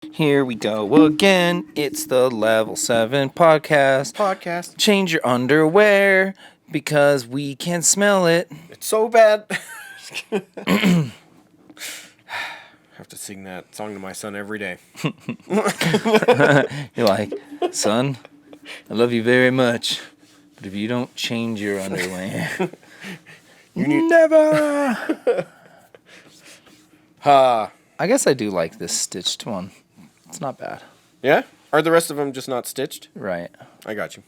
Here we go again. It's the Level 7 podcast. Change your underwear because we can smell it. It's so bad. I have to sing that song to my son every day. You're like, son, I love you very much, but if you don't change your underwear, never. I guess I do like this stitched one. It's not bad. Yeah? Are the rest of them just not stitched? Right. I got you.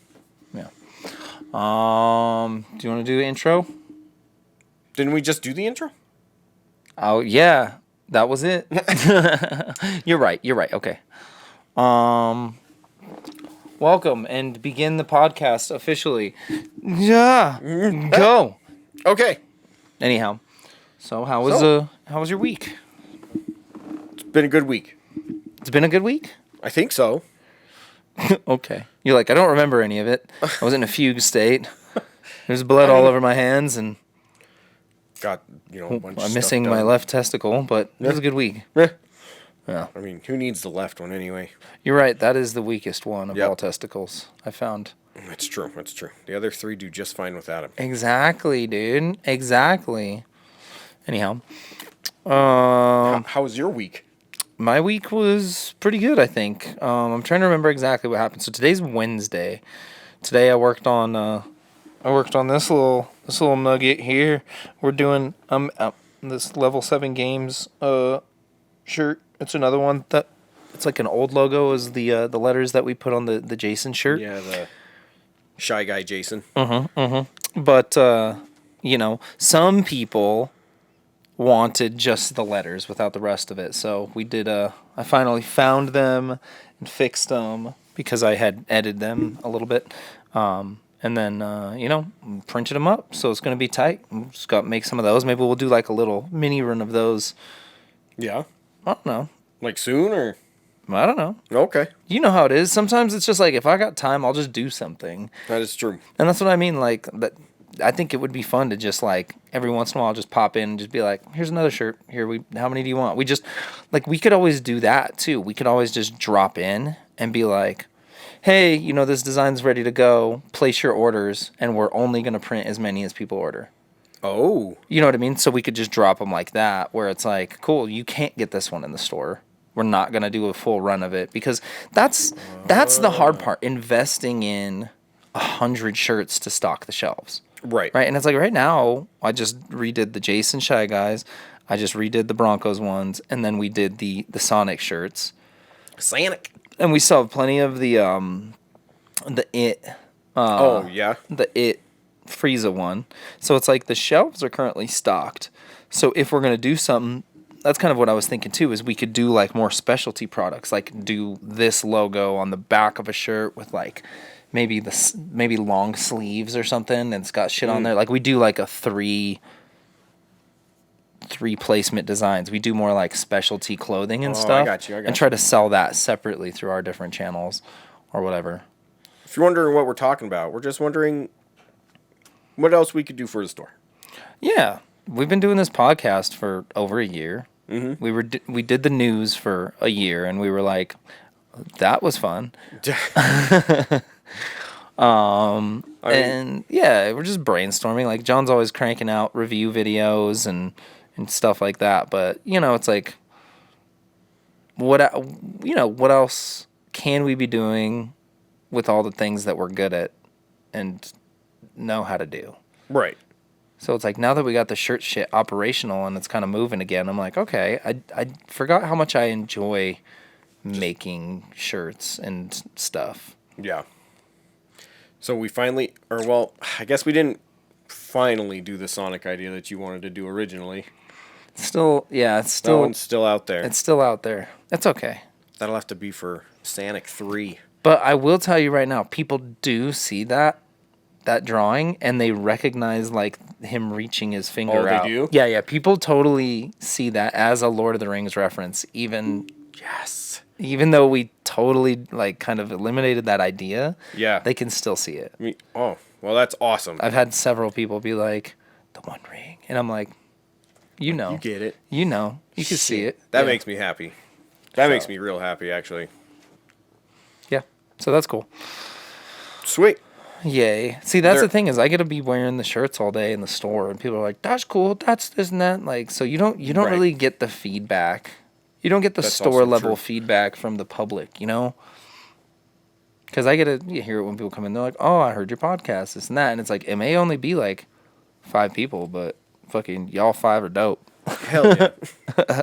Yeah. Do you want to do the intro? Didn't we just do the intro? Oh, yeah. That was it. You're right. Okay. Welcome and begin the podcast officially. Yeah. Go. Okay. Anyhow. So how was your week? It's been a good week. It's been a good week? I think so. Okay. You're like, I don't remember any of it. I was in a fugue state. There's blood all over my hands and Got, a bunch of I'm stuff missing my done. left testicle, but it was a good week. Yeah. Yeah. I mean, who needs the left one anyway? You're right. That is the weakest one of Yep. all testicles, I found. That's true. The other three do just fine without him. Exactly, dude. Exactly. Anyhow. How was your week? My week was pretty good, I think. I'm trying to remember exactly what happened. So today's Wednesday. Today I worked on this little nugget here. We're doing this Level 7 Games shirt. It's another one that it's like an old logo is the letters that we put on the Jason shirt. Yeah, the Shy Guy Jason. But some people wanted just the letters without the rest of it. So we did I finally found them and fixed them because I had edited them a little bit. And then printed them up. So it's going to be tight. We just got to make some of those. Maybe we'll do like a little mini run of those. Yeah? I don't know. Like soon or? I don't know. Okay. You know how it is. Sometimes it's just like if I got time, I'll just do something. That is true. And that's what I mean. Like that. I think it would be fun to just like every once in a while just pop in and just be like, here's another shirt. How many do you want? We just like we could always do that too. We could always just drop in and be like, hey, this design's ready to go. Place your orders, and we're only going to print as many as people order. Oh. You know what I mean? So we could just drop them like that, where it's like, cool, you can't get this one in the store. We're not going to do a full run of it because that's the hard part, investing in 100 shirts to stock the shelves. Right. Right, and it's like right now, I just redid the Jason Shy Guys. I just redid the Broncos ones, and then we did the Sonic shirts. Sonic. And we still have plenty of the It. Oh, yeah? The It Frieza one. So it's like the shelves are currently stocked. So if we're going to do something, that's kind of what I was thinking too, is we could do like more specialty products. Like do this logo on the back of a shirt with like maybe long sleeves or something and it's got shit on there. Like we do like a three placement designs. We do more like specialty clothing and stuff. I got you. And try to sell that separately through our different channels or whatever. If you're wondering what we're talking about, we're just wondering what else we could do for the store. Yeah. We've been doing this podcast for over a year. Mm-hmm. We did the news for a year and we were like, that was fun. And yeah, we're just brainstorming. Like John's always cranking out review videos and stuff like that. But it's like, what else can we be doing with all the things that we're good at and know how to do? Right. So it's like now that we got the shirt shit operational and it's kind of moving again, I'm like, okay, I forgot how much I enjoy making shirts and stuff. Yeah. So we finally, I guess we didn't finally do the Sonic idea that you wanted to do originally. Still, yeah, it's That still one's still out there. It's still out there. It's okay. That'll have to be for Sonic 3. But I will tell you right now, people do see that drawing and they recognize like him reaching his finger out. Oh, they do? Yeah. People totally see that as a Lord of the Rings reference, even though we totally like kind of eliminated that idea. Yeah. They can still see it. Well, that's awesome. I've had several people be like, "The One Ring," and I'm like, You get it. You can see it. That Yeah. makes me happy. That makes me real happy, actually. Yeah, so that's cool. Sweet. Yay. See, that's the thing is I get to be wearing the shirts all day in the store and people are like, that's cool, that's this and that. Like, so you don't Right. really get the feedback. You don't get the That's store also level true. feedback from the public, you know? Because I get to hear it when people come in. They're like, oh, I heard your podcast, this and that. And it's like, it may only be like 5 people, but fucking y'all 5 are dope. Hell yeah.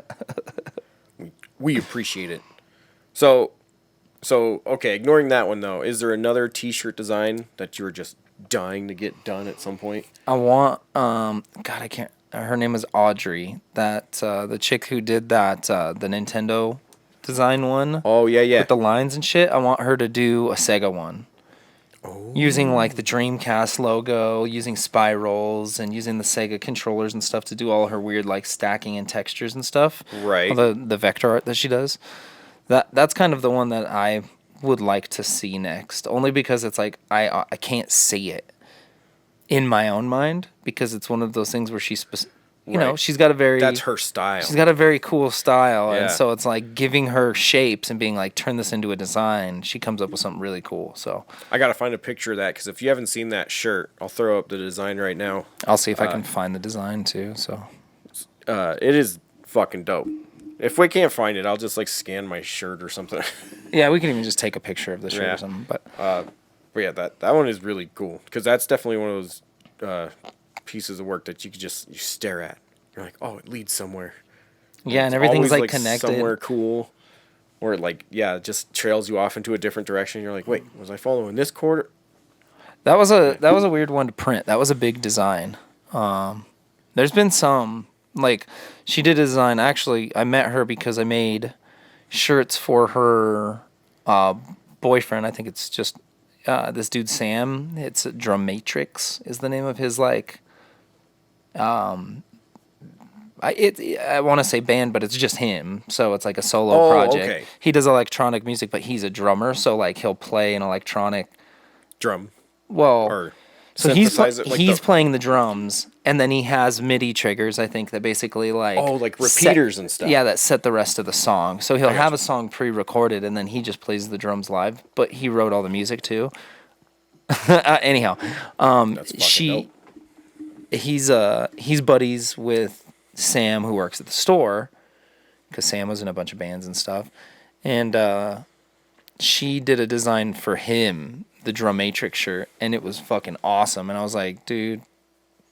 we appreciate it. So, okay, ignoring that one, though, is there another T-shirt design that you were just dying to get done at some point? I want, God, I can't, her name is Audrey. That, the chick who did that, the Nintendo design one. Oh, yeah. With the lines and shit. I want her to do a Sega one. Oh. Using like the Dreamcast logo, using spirals, and using the Sega controllers and stuff to do all her weird like stacking and textures and stuff. Right. All the vector art that she does. That's kind of the one that I would like to see next. Only because it's like I can't see it in my own mind because it's one of those things where she's you know, she's got a very... That's her style. She's got a very cool style, Yeah. and so it's like giving her shapes and being like, turn this into a design. She comes up with something really cool, so... I gotta find a picture of that, because if you haven't seen that shirt, I'll throw up the design right now. I'll see if I can find the design, too, so... It is fucking dope. If we can't find it, I'll just, like, scan my shirt or something. Yeah, we can even just take a picture of the shirt or something, but... But yeah, that one is really cool, because that's definitely one of those pieces of work that you stare at. You're like, oh, it leads somewhere. Yeah, and everything's always, like connected. Somewhere cool, or like it just trails you off into a different direction. You're like, wait, was I following this quarter? That was a weird one to print. That was a big design. There's been some like she did a design. Actually, I met her because I made shirts for her boyfriend. I think it's just this dude Sam. It's Drum Matrix is the name of his like. I want to say band, but it's just him. So it's like a solo project. Okay. He does electronic music, but he's a drummer. So like he'll play an electronic Drum. Well, Or so he's synthesize it, like he's playing the drums, and then he has MIDI triggers. I think that basically like like repeaters and stuff. Yeah, that set the rest of the song. So he'll I have gotcha. a song pre-recorded, and then he just plays the drums live. But he wrote all the music too. Anyhow, That's fucking dope. he's buddies with Sam, who works at the store, because Sam was in a bunch of bands and stuff, and she did a design for him, the Drum Matrix shirt, and it was fucking awesome. And I was like, dude,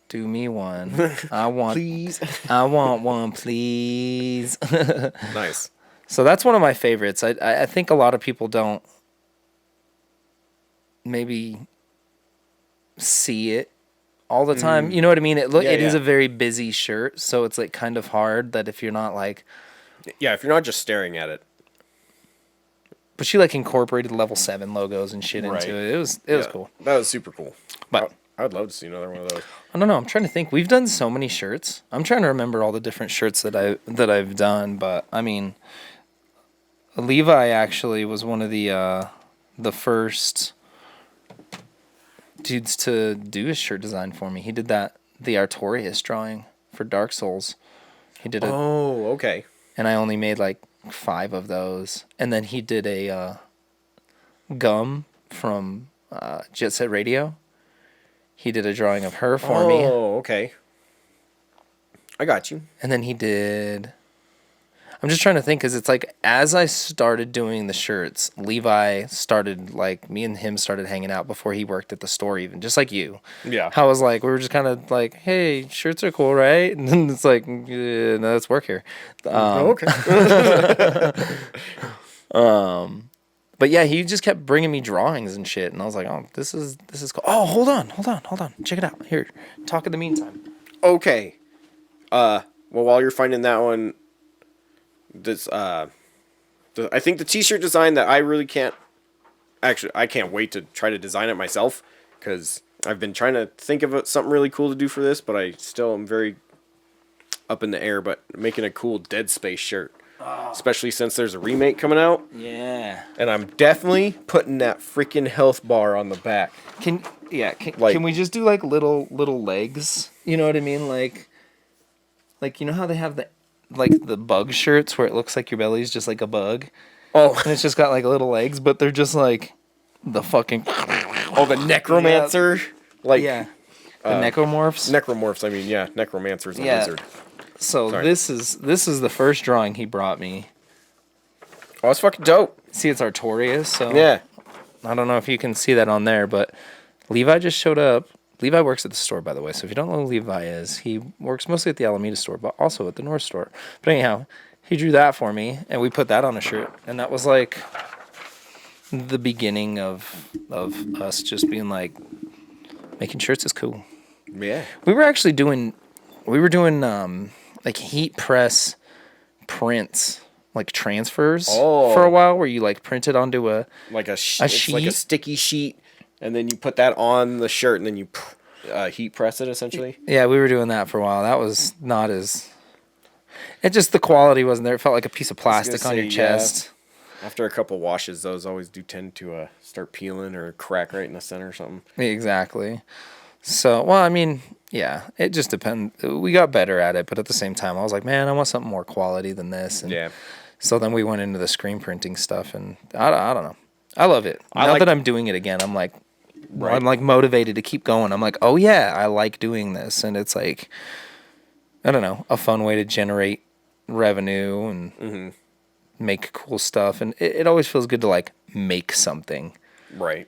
do me one. I want, Please. I want one, please. Nice. So that's one of my favorites. I think a lot of people don't maybe see it all the time. You know what I mean? It is a very busy shirt, so it's like kind of hard that if you're not like... Yeah, if you're not just staring at it. But she like incorporated level 7 logos and shit into it. It was cool. That was super cool. But I would love to see another one of those. I don't know. I'm trying to think. We've done so many shirts. I'm trying to remember all the different shirts that I've done. But I mean, Levi actually was one of the first dudes to do a shirt design for me. He did the Artorias drawing for Dark Souls. He did Oh, okay. and I only made like 5 of those. And then he did a Gum from Jet Set Radio. He did a drawing of her for me. Oh, okay. I got you. And then he did... I'm just trying to think, because it's like, as I started doing the shirts, Levi started, like, me and him started hanging out before he worked at the store even, just like you. Yeah. How I was like, we were just kind of like, hey, shirts are cool, right? And then it's like, no, let's work here. Okay. But yeah, he just kept bringing me drawings and shit, and I was like, oh, this is cool. Oh, hold on. Check it out. Here, talk in the meantime. Okay. Well, while you're finding that one, this I think the T-shirt design that I really can't I can't wait to try to design it myself, because I've been trying to think of something really cool to do for this, but I still am very up in the air. But making a cool Dead Space shirt, especially since there's a remake coming out. Yeah. And I'm definitely putting that freaking health bar on the back. Can we just do like little legs? You know what I mean? Like you know how they have like the bug shirts where it looks like your belly's just like a bug, Oh, and it's just got like little legs, but they're just like the fucking the necromancer. Like, yeah, the necromorphs. necromorphs. I mean, yeah, necromancer's a wizard. So Sorry. this is the first drawing he brought me. Oh, it's fucking dope. See, it's Artorias. So Yeah. I don't know if you can see that on there, but Levi just showed up. Levi works at the store, by the way. So if you don't know who Levi is, he works mostly at the Alameda store, but also at the North store. But anyhow, he drew that for me, and we put that on a shirt, and that was like the beginning of us just being like, making shirts is cool. Yeah. We were doing like heat press prints, like transfers for a while, where you like print it onto a Like a it's like a sheet. sticky sheet, and then you put that on the shirt, and then you heat press it essentially. Yeah, we were doing that for a while. That was not as. It just the quality wasn't there. It felt like a piece of plastic on your chest. After a couple washes, those always do tend to start peeling or crack right in the center or something. Exactly. So, well, I mean, yeah, it just depends. We got better at it, but at the same time, I was like, man, I want something more quality than this. And Yeah. so then we went into the screen printing stuff, and I don't know. I love it. Now like- that I'm doing it again, I'm like, Right. I'm like motivated to keep going. I'm like, oh yeah, I like doing this, and it's like, I don't know, a fun way to generate revenue and make cool stuff, and it always feels good to like make something. Right.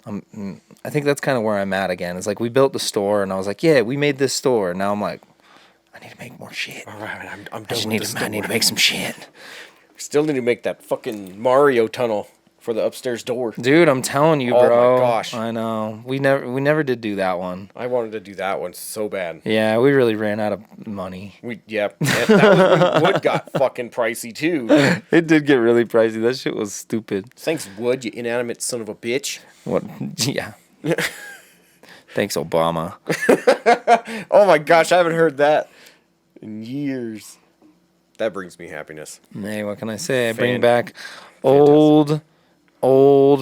I think that's kind of where I'm at again. It's like we built the store, and I was like, yeah, we made this store. And now I'm like, I need to make more shit. All right, I'm done I just with need this to, I need to make some shit. Still need to make that fucking Mario tunnel for the upstairs door. Dude, I'm telling you, Oh my bro. gosh. I know. We never did do that one. I wanted to do that one so bad. Yeah, we really ran out of money. That was when wood got fucking pricey too. It did get really pricey. That shit was stupid. Thanks, wood, you inanimate son of a bitch. What? Yeah. Thanks, Obama. Oh my gosh, I haven't heard that in years. That brings me happiness. Hey, what can I say? I bring Fan- back old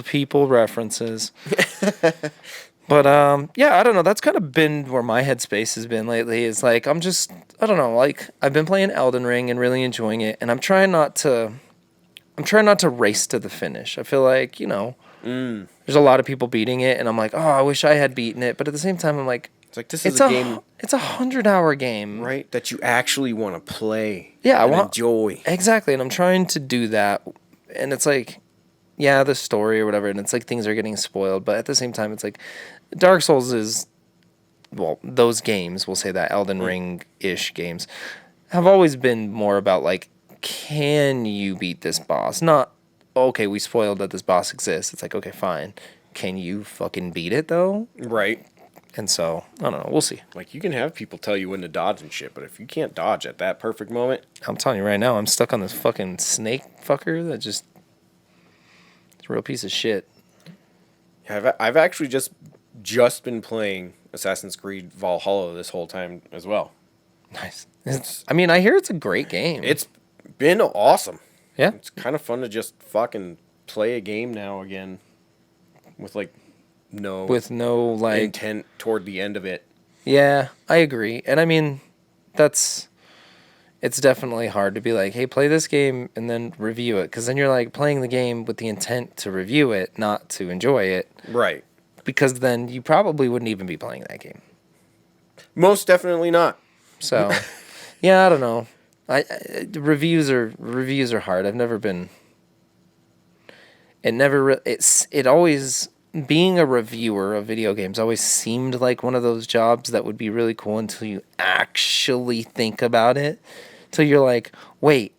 people references. But yeah, I don't know. That's kind of been where my headspace has been lately. Is like I don't know. Like I've been playing Elden Ring and really enjoying it, and I'm trying not to race to the finish. I feel like there's a lot of people beating it, and I'm like, oh, I wish I had beaten it. But at the same time, I'm like, It's like this is a game, It's a 100-hour game, right? That you actually want to play. Yeah, I and want enjoy. Exactly, and I'm trying to do that, and it's like, yeah, the story or whatever, and it's like things are getting spoiled, but at the same time, it's like Dark Souls is, well, those games, we'll say that, Elden Ring-ish games, have always been more about like, can you beat this boss? Not, okay, we spoiled that this boss exists. It's like, okay, fine. Can you fucking beat it though? Right. And so, I don't know, we'll see. Like you can have people tell you when to dodge and shit, but if you can't dodge at that perfect moment, I'm telling you right now, I'm stuck on this fucking snake fucker that just, it's a real piece of shit. I've actually just been playing Assassin's Creed Valhalla this whole time as well. Nice. I mean, I hear it's a great game. It's been awesome. Yeah. It's kind of fun to just fucking play a game now again with no like intent toward the end of it. Yeah, I agree. And I mean, it's definitely hard to be like, hey, play this game and then review it. Because then you're like playing the game with the intent to review it, not to enjoy it. Right. Because then you probably wouldn't even be playing that game. Most definitely not. So, yeah, I don't know. Reviews are hard. I've never been. It always, being a reviewer of video games always seemed like one of those jobs that would be really cool until you actually think about it. Till you're like, wait,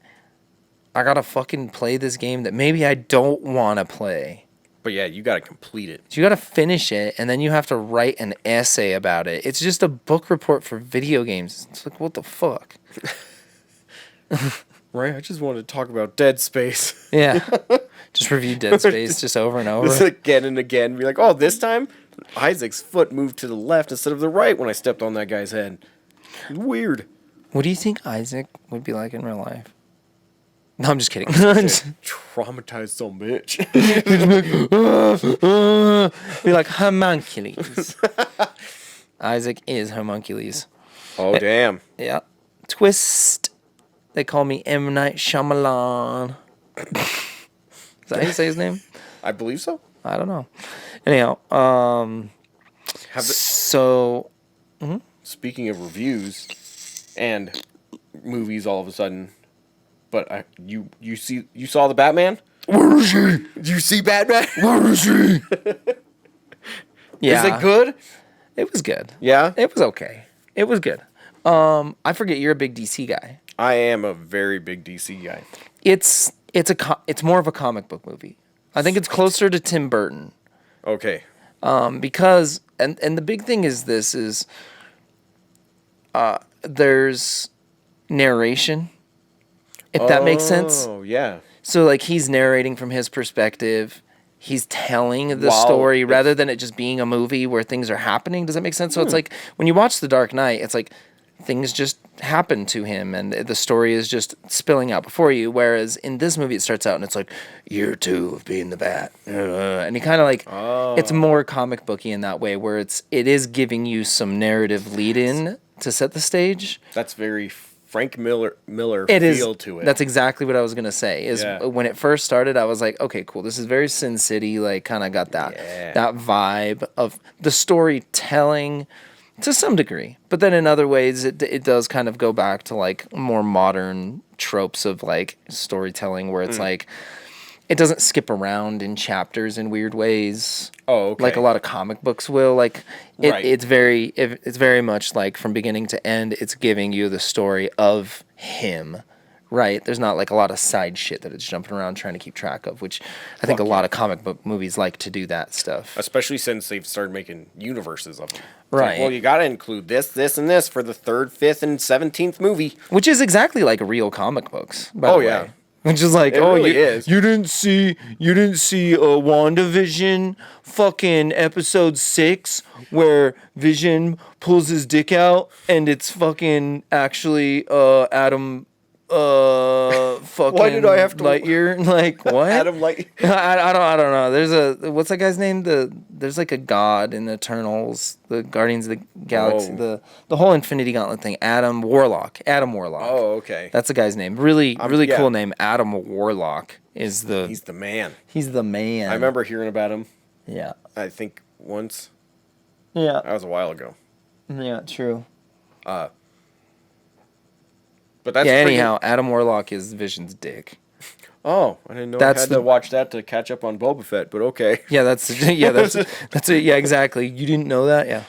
I gotta fucking play this game that maybe I don't want to play. But yeah, you gotta complete it. So you gotta finish it, and then you have to write an essay about it. It's just a book report for video games. It's like, what the fuck? Right? I just wanted to talk about Dead Space. Yeah. Just review Dead Space just over and over. Just again and again. Be like, oh, this time Isaac's foot moved to the left instead of the right when I stepped on that guy's head. Weird. What do you think Isaac would be like in real life? No, I'm just kidding. Traumatized some bitch. Be like homunculus. Isaac is homunculus. Oh, damn. Yeah. Twist. They call me M. Night Shyamalan. Is that how you say his name? I believe so. I don't know. Anyhow, so Speaking of reviews and movies, all of a sudden, but you saw the Batman? where is he? Did you see Batman? Where is he? Yeah, Is it good? It was good. Yeah, It was okay. It was good. I forget you're a big DC guy. I am a very big DC guy. It's more of a comic book movie. I think it's closer to Tim Burton. Okay. Because and the big thing is there's narration, if that makes sense. Oh, yeah. So like he's narrating from his perspective. He's telling the Wow. story rather than it just being a movie where things are happening. Does that make sense? So it's like when you watch The Dark Knight, it's like things just happen to him and the story is just spilling out before you. Whereas in this movie, it starts out and it's like year 2 of being the Bat, and he kind of like it's more comic booky in that way, where it is giving you some narrative lead in to set the stage. That's very Frank Miller It is. feel to it. That's exactly what I was gonna say. Is Yeah. when it first started, I was like, okay, cool. This is very Sin City, like kind of got that that vibe of the storytelling to some degree. But then in other ways, it does kind of go back to like more modern tropes of like storytelling, where it's like it doesn't skip around in chapters in weird ways. Oh, okay. Like a lot of comic books will. Like it, Right. it's very much like from beginning to end, it's giving you the story of him. Right? There's not like a lot of side shit that it's jumping around trying to keep track of, which I think a lot of comic book movies like to do that stuff. Especially since they've started making universes of them. It's Right. Like, well, you got to include this, this, and this for the 3rd, 5th, and 17th movie. Which is exactly like real comic books, by Oh, the yeah. way. Which is like, It really is. You didn't see WandaVision fucking episode 6 where Vision pulls his dick out and it's fucking actually Adam fucking Why did I have to- Lightyear? Like what? Adam Light. I don't know. There's what's that guy's name? There's like a god in the Eternals, the Guardians of the Galaxy, Oh. the whole Infinity Gauntlet thing. Adam Warlock. Oh, okay. That's the guy's name. Really yeah. cool name. Adam Warlock is He's the man. he's the man. I remember hearing about him, Yeah. I think, once. Yeah. That was a while ago. Yeah. True. But that's Yeah. pretty- Anyhow, Adam Warlock is Vision's dick. Oh, I didn't know That's I had the- to watch that to catch up on Boba Fett, but okay. Yeah. That's that's it. Yeah. Exactly. You didn't know that? Yeah.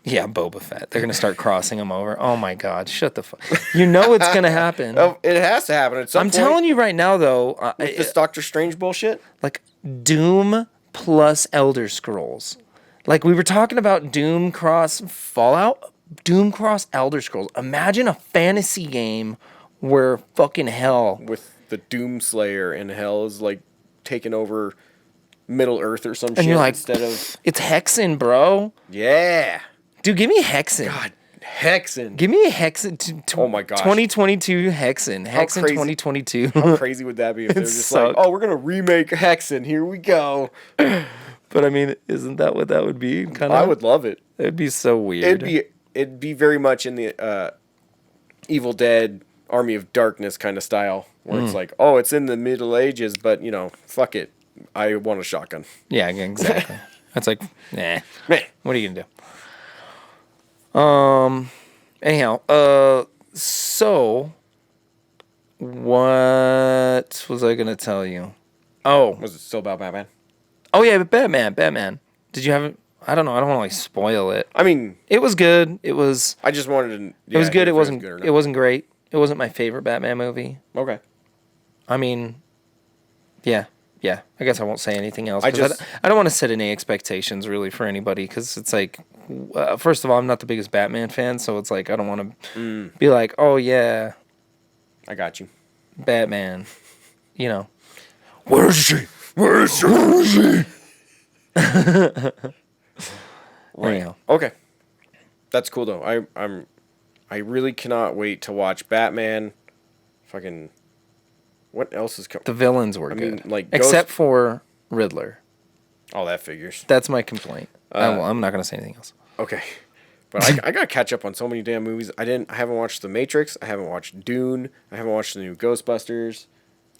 Yeah. Boba Fett. They're gonna start crossing him over. Oh my God! Shut the fuck. You know it's gonna happen. Oh, it has to happen at some I'm point. telling you right now, though. With this Doctor Strange bullshit? Like Doom plus Elder Scrolls. Like we were talking about Doom cross Fallout, Doom cross Elder Scrolls. Imagine a fantasy game where fucking hell. With the Doomslayer and hell is like taking over Middle Earth or some And shit you're like, instead of it's Hexen, bro. yeah. Dude, give me Hexen. God, Hexen. Give me a Hexen. Oh my gosh. 2022 Hexen. Hexen crazy- 2022. How crazy would that be if they're just like, sucked. oh, we're gonna remake Hexen. Here we go. But I mean, isn't that what that would be? Kind of. I would love it. It'd be so weird. It'd be very much in the Evil Dead Army of Darkness kind of style, where it's like, oh, it's in the Middle Ages, but you know, fuck it. I want a shotgun. Yeah, exactly. That's like, nah. Meh. What are you gonna do? Anyhow, so what was I gonna tell you? Oh, Was it still about Batman? yeah, but Batman. Did you have it? I don't know. I don't want to like spoil it. I mean, It was good. It was. I just wanted to. It was good. It wasn't. good or It not. wasn't great. It wasn't my favorite Batman movie. Okay. I mean, yeah. I guess I won't say anything else. I 'Cause just- I don't want to set any expectations really for anybody because it's like, first of all, I'm not the biggest Batman fan, so it's like I don't want to be like, oh yeah, I got you. Batman, you know. Where is she? Where is she? Where is she? Anyhow, Okay. That's cool though. I really cannot wait to watch Batman. Fucking. What else is coming? the villains were mean, good, like, except for Riddler. Oh, that figures. That's my complaint. I'm not gonna say anything else. Okay. But I got to catch up on so many damn movies. I haven't watched The Matrix. I haven't watched Dune. I haven't watched the new Ghostbusters.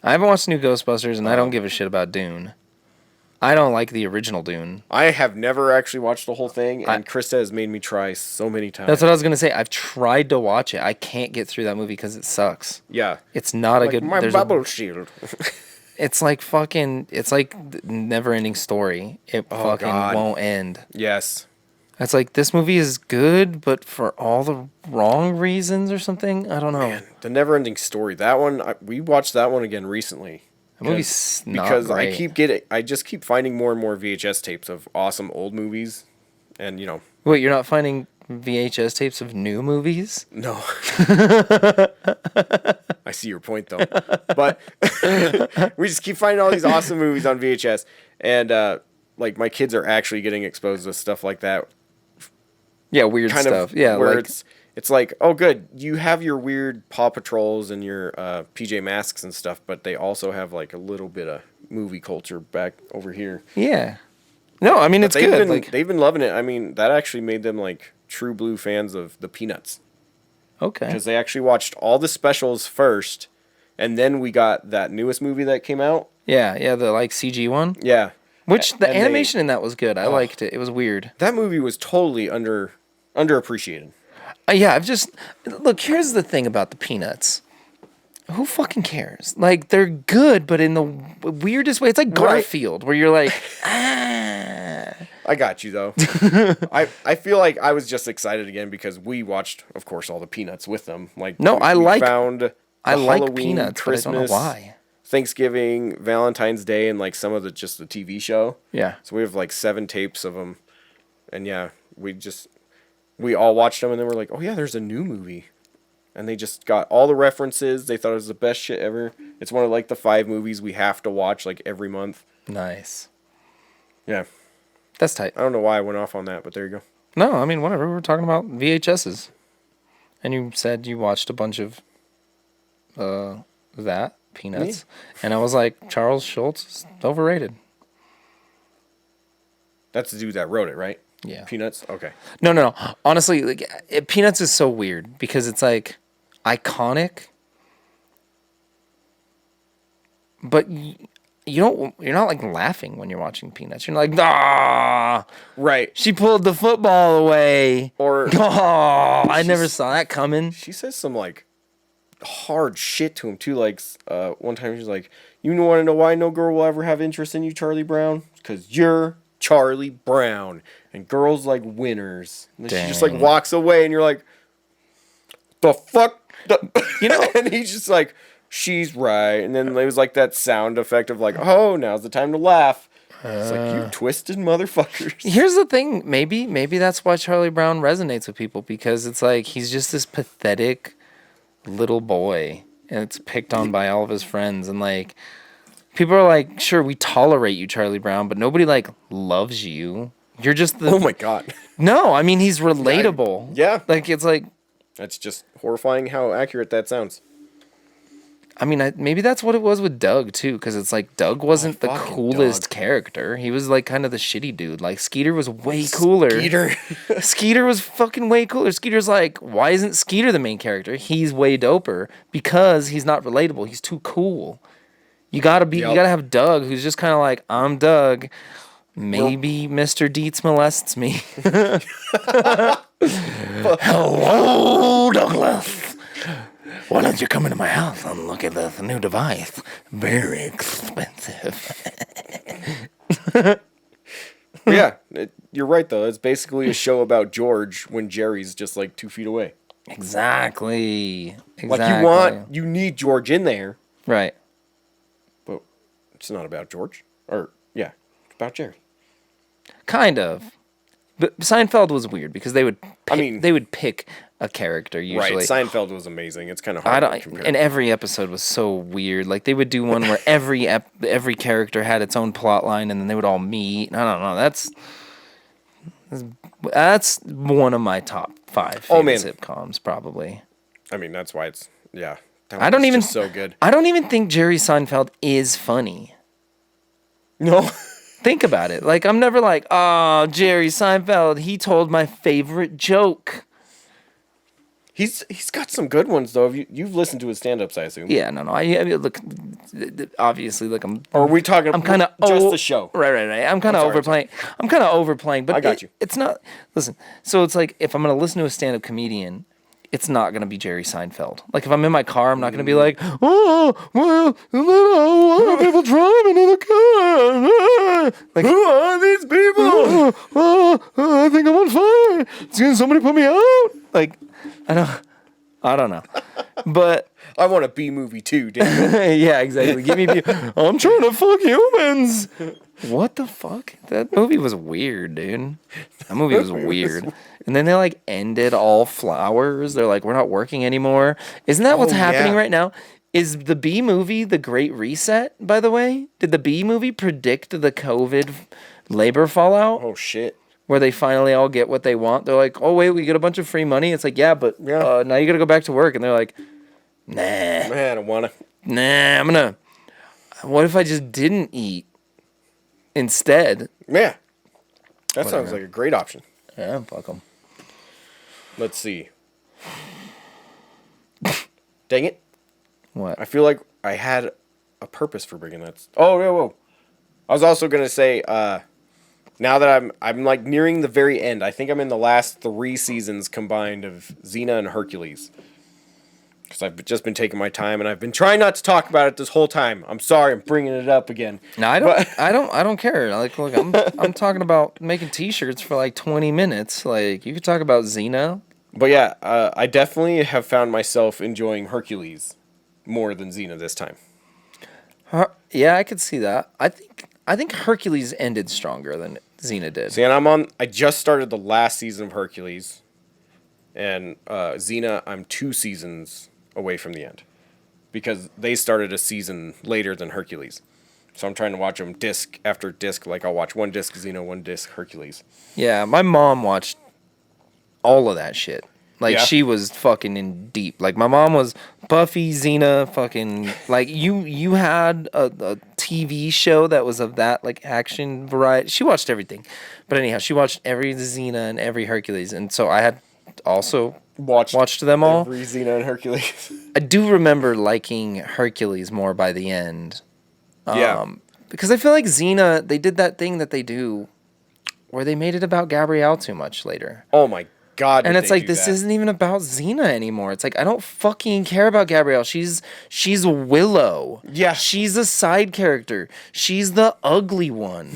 I haven't watched the new Ghostbusters, and I don't give a shit about Dune. I don't like the original Dune. I have never actually watched the whole thing, and Krista has made me try so many times. That's what I was gonna say. I've tried to watch it. I can't get through that movie because it sucks. Yeah. It's not a good. My bubble shield. It's like fucking. It's like never-ending story. It fucking God. won't end. Yes. It's like this movie is good, but for all the wrong reasons or something. I don't know. Man, the never-ending story. That one, we watched that one again recently. That movie's not because great. I just keep finding more and more VHS tapes of awesome old movies, and Wait, you're not finding VHS tapes of new movies? No. I see your point though, but we just keep finding all these awesome movies on VHS, and like my kids are actually getting exposed to stuff like that. Yeah, weird kind stuff. Of Yeah, where like it's like, oh, good, you have your weird Paw Patrols and your PJ Masks and stuff, but they also have like a little bit of movie culture back over here. yeah. No, I mean it's good. They've been loving it. I mean, that actually made them like true blue fans of the Peanuts. Okay. Because they actually watched all the specials first, and then we got that newest movie that came out. Yeah, the like CG one. Yeah. Which the animation in that was good. I liked it. It was weird. That movie was totally underappreciated. Yeah, look, here's the thing about the Peanuts. Who fucking cares? Like, they're good, but in the weirdest way. It's like Garfield, where you're like, I got you, though. I feel like I was just excited again because we watched, of course, all the Peanuts with them. Like, no, I like Peanuts, Christmas, but I don't know why. Thanksgiving, Valentine's Day, and like some of the TV show. Yeah. So we have like 7 tapes of them, and yeah, we all watched them, and then we're like, oh yeah, there's a new movie, and they just got all the references. They thought it was the best shit ever. It's one of like the 5 movies we have to watch like every month. Nice. Yeah. That's tight. I don't know why I went off on that, but there you go. No, I mean, whatever. We're talking about VHSs. And you said you watched a bunch of Peanuts. Yeah. And I was like, Charles Schultz is overrated. That's the dude that wrote it, right? Yeah. Peanuts? Okay. No. Honestly, like, Peanuts is so weird because it's like iconic, but you're not like laughing when you're watching Peanuts. You're like, ah, right. She pulled the football away. Or I never saw that coming. She says some like hard shit to him too. Like one time she's like, "You want to know why no girl will ever have interest in you, Charlie Brown? Because you're Charlie Brown, and girls like winners." And she just like walks away, and you're like, "The fuck?" And he's just like, "She's right." And then there was like that sound effect of like, "Oh, now's the time to laugh." It's like, you twisted motherfuckers. Here's the thing. Maybe that's why Charlie Brown resonates with people, because it's like he's just this pathetic little boy, and it's picked on by all of his friends, and like people are like, sure, we tolerate you, Charlie Brown, but nobody like loves you. You're just the... Oh my God. No, I mean, he's relatable. Yeah. Like, it's like... That's just horrifying how accurate that sounds. I mean, maybe that's what it was with Doug, too, because it's like Doug wasn't the coolest character. He was like kind of the shitty dude. Like, Skeeter was way cooler. Skeeter was fucking way cooler. Skeeter's like, why isn't Skeeter the main character? He's way doper because he's not relatable. He's too cool. You gotta have Doug, who's just kind of like, I'm Doug. Maybe Mr. Dietz molests me. Hello, Douglas. Why don't you come into my house and look at this new device? Very expensive. Yeah, you're right, though. It's basically a show about George when Jerry's just like 2 feet away. Exactly. Like you need George in there. Right. But it's not about George. Or, yeah, it's about Jerry. Kind of. But Seinfeld was weird because they would pick a character usually. Right, Seinfeld was amazing. It's kind of hard to compare. And every episode was so weird. Like they would do one where every character had its own plot line, and then they would all meet. I don't know. That's one of my top 5 favorite sitcoms, probably. I mean, that's why it's so good. I don't even think Jerry Seinfeld is funny. No. Think about it. Like, I'm never like, oh, Jerry Seinfeld, he told my favorite joke. He's got some good ones though. You've listened to his stand-ups, I assume. Yeah, no. I mean, look, obviously, look, Or are we talking? I'm kind of just the show. Right. I'm kind of overplaying. I'm kind of overplaying, but I got you. It's not. Listen, so it's like if I'm gonna listen to a stand-up comedian, it's not gonna be Jerry Seinfeld. Like if I'm in my car, I'm not gonna be like, oh, well, why are people driving in the car? Like, Who are these people? I think I'm on fire. Can somebody put me out? Like, I don't know, but. I want a B movie too, Daniel. Yeah, exactly. Give me. I'm trying to fuck humans. What the fuck? That movie was weird, dude. That movie was weird. And then they like ended all flowers. They're like, we're not working anymore. Isn't that what's happening right now? Is the B movie the Great Reset? By the way, did the B movie predict the COVID labor fallout? Oh shit. Where they finally all get what they want. They're like, oh wait, we get a bunch of free money. It's like, yeah, but now you got to go back to work. And they're like. Nah. Man, I don't wanna. Nah, what if I just didn't eat instead? Yeah. That sounds like a great option. Yeah, fuck them. Let's see. Dang it. What? I feel like I had a purpose for bringing that. Oh, whoa. I was also going to say, now that I'm like nearing the very end, I think I'm in the last 3 seasons combined of Xena and Hercules. Because I've just been taking my time and I've been trying not to talk about it this whole time. I'm sorry, I'm bringing it up again. No, I don't care. Like, look, I'm talking about making T-shirts for like 20 minutes. Like, you could talk about Xena. But yeah, I definitely have found myself enjoying Hercules more than Xena this time. Yeah, I could see that. I think Hercules ended stronger than Xena did. See, and I just started the last season of Hercules, and Xena, I'm 2 seasons away from the end, because they started a season later than Hercules. So I'm trying to watch them disc after disc. Like I'll watch 1 disc Xena, 1 disc Hercules. Yeah, my mom watched all of that shit. Like, Yeah. she was fucking in deep. Like, my mom was Buffy, Xena, fucking... Like, you had a TV show that was of that, like, action variety. She watched everything. But anyhow, she watched every Xena and every Hercules. And so I had also watched them all. Every Xena and Hercules. I do remember liking Hercules more by the end. Yeah. Because I feel like Xena, they did that thing that they do where they made it about Gabrielle too much later. Oh my God. And it's like, this isn't even about Xena anymore. It's like, I don't fucking care about Gabrielle. She's Willow. Yeah. She's a side character. She's the ugly one.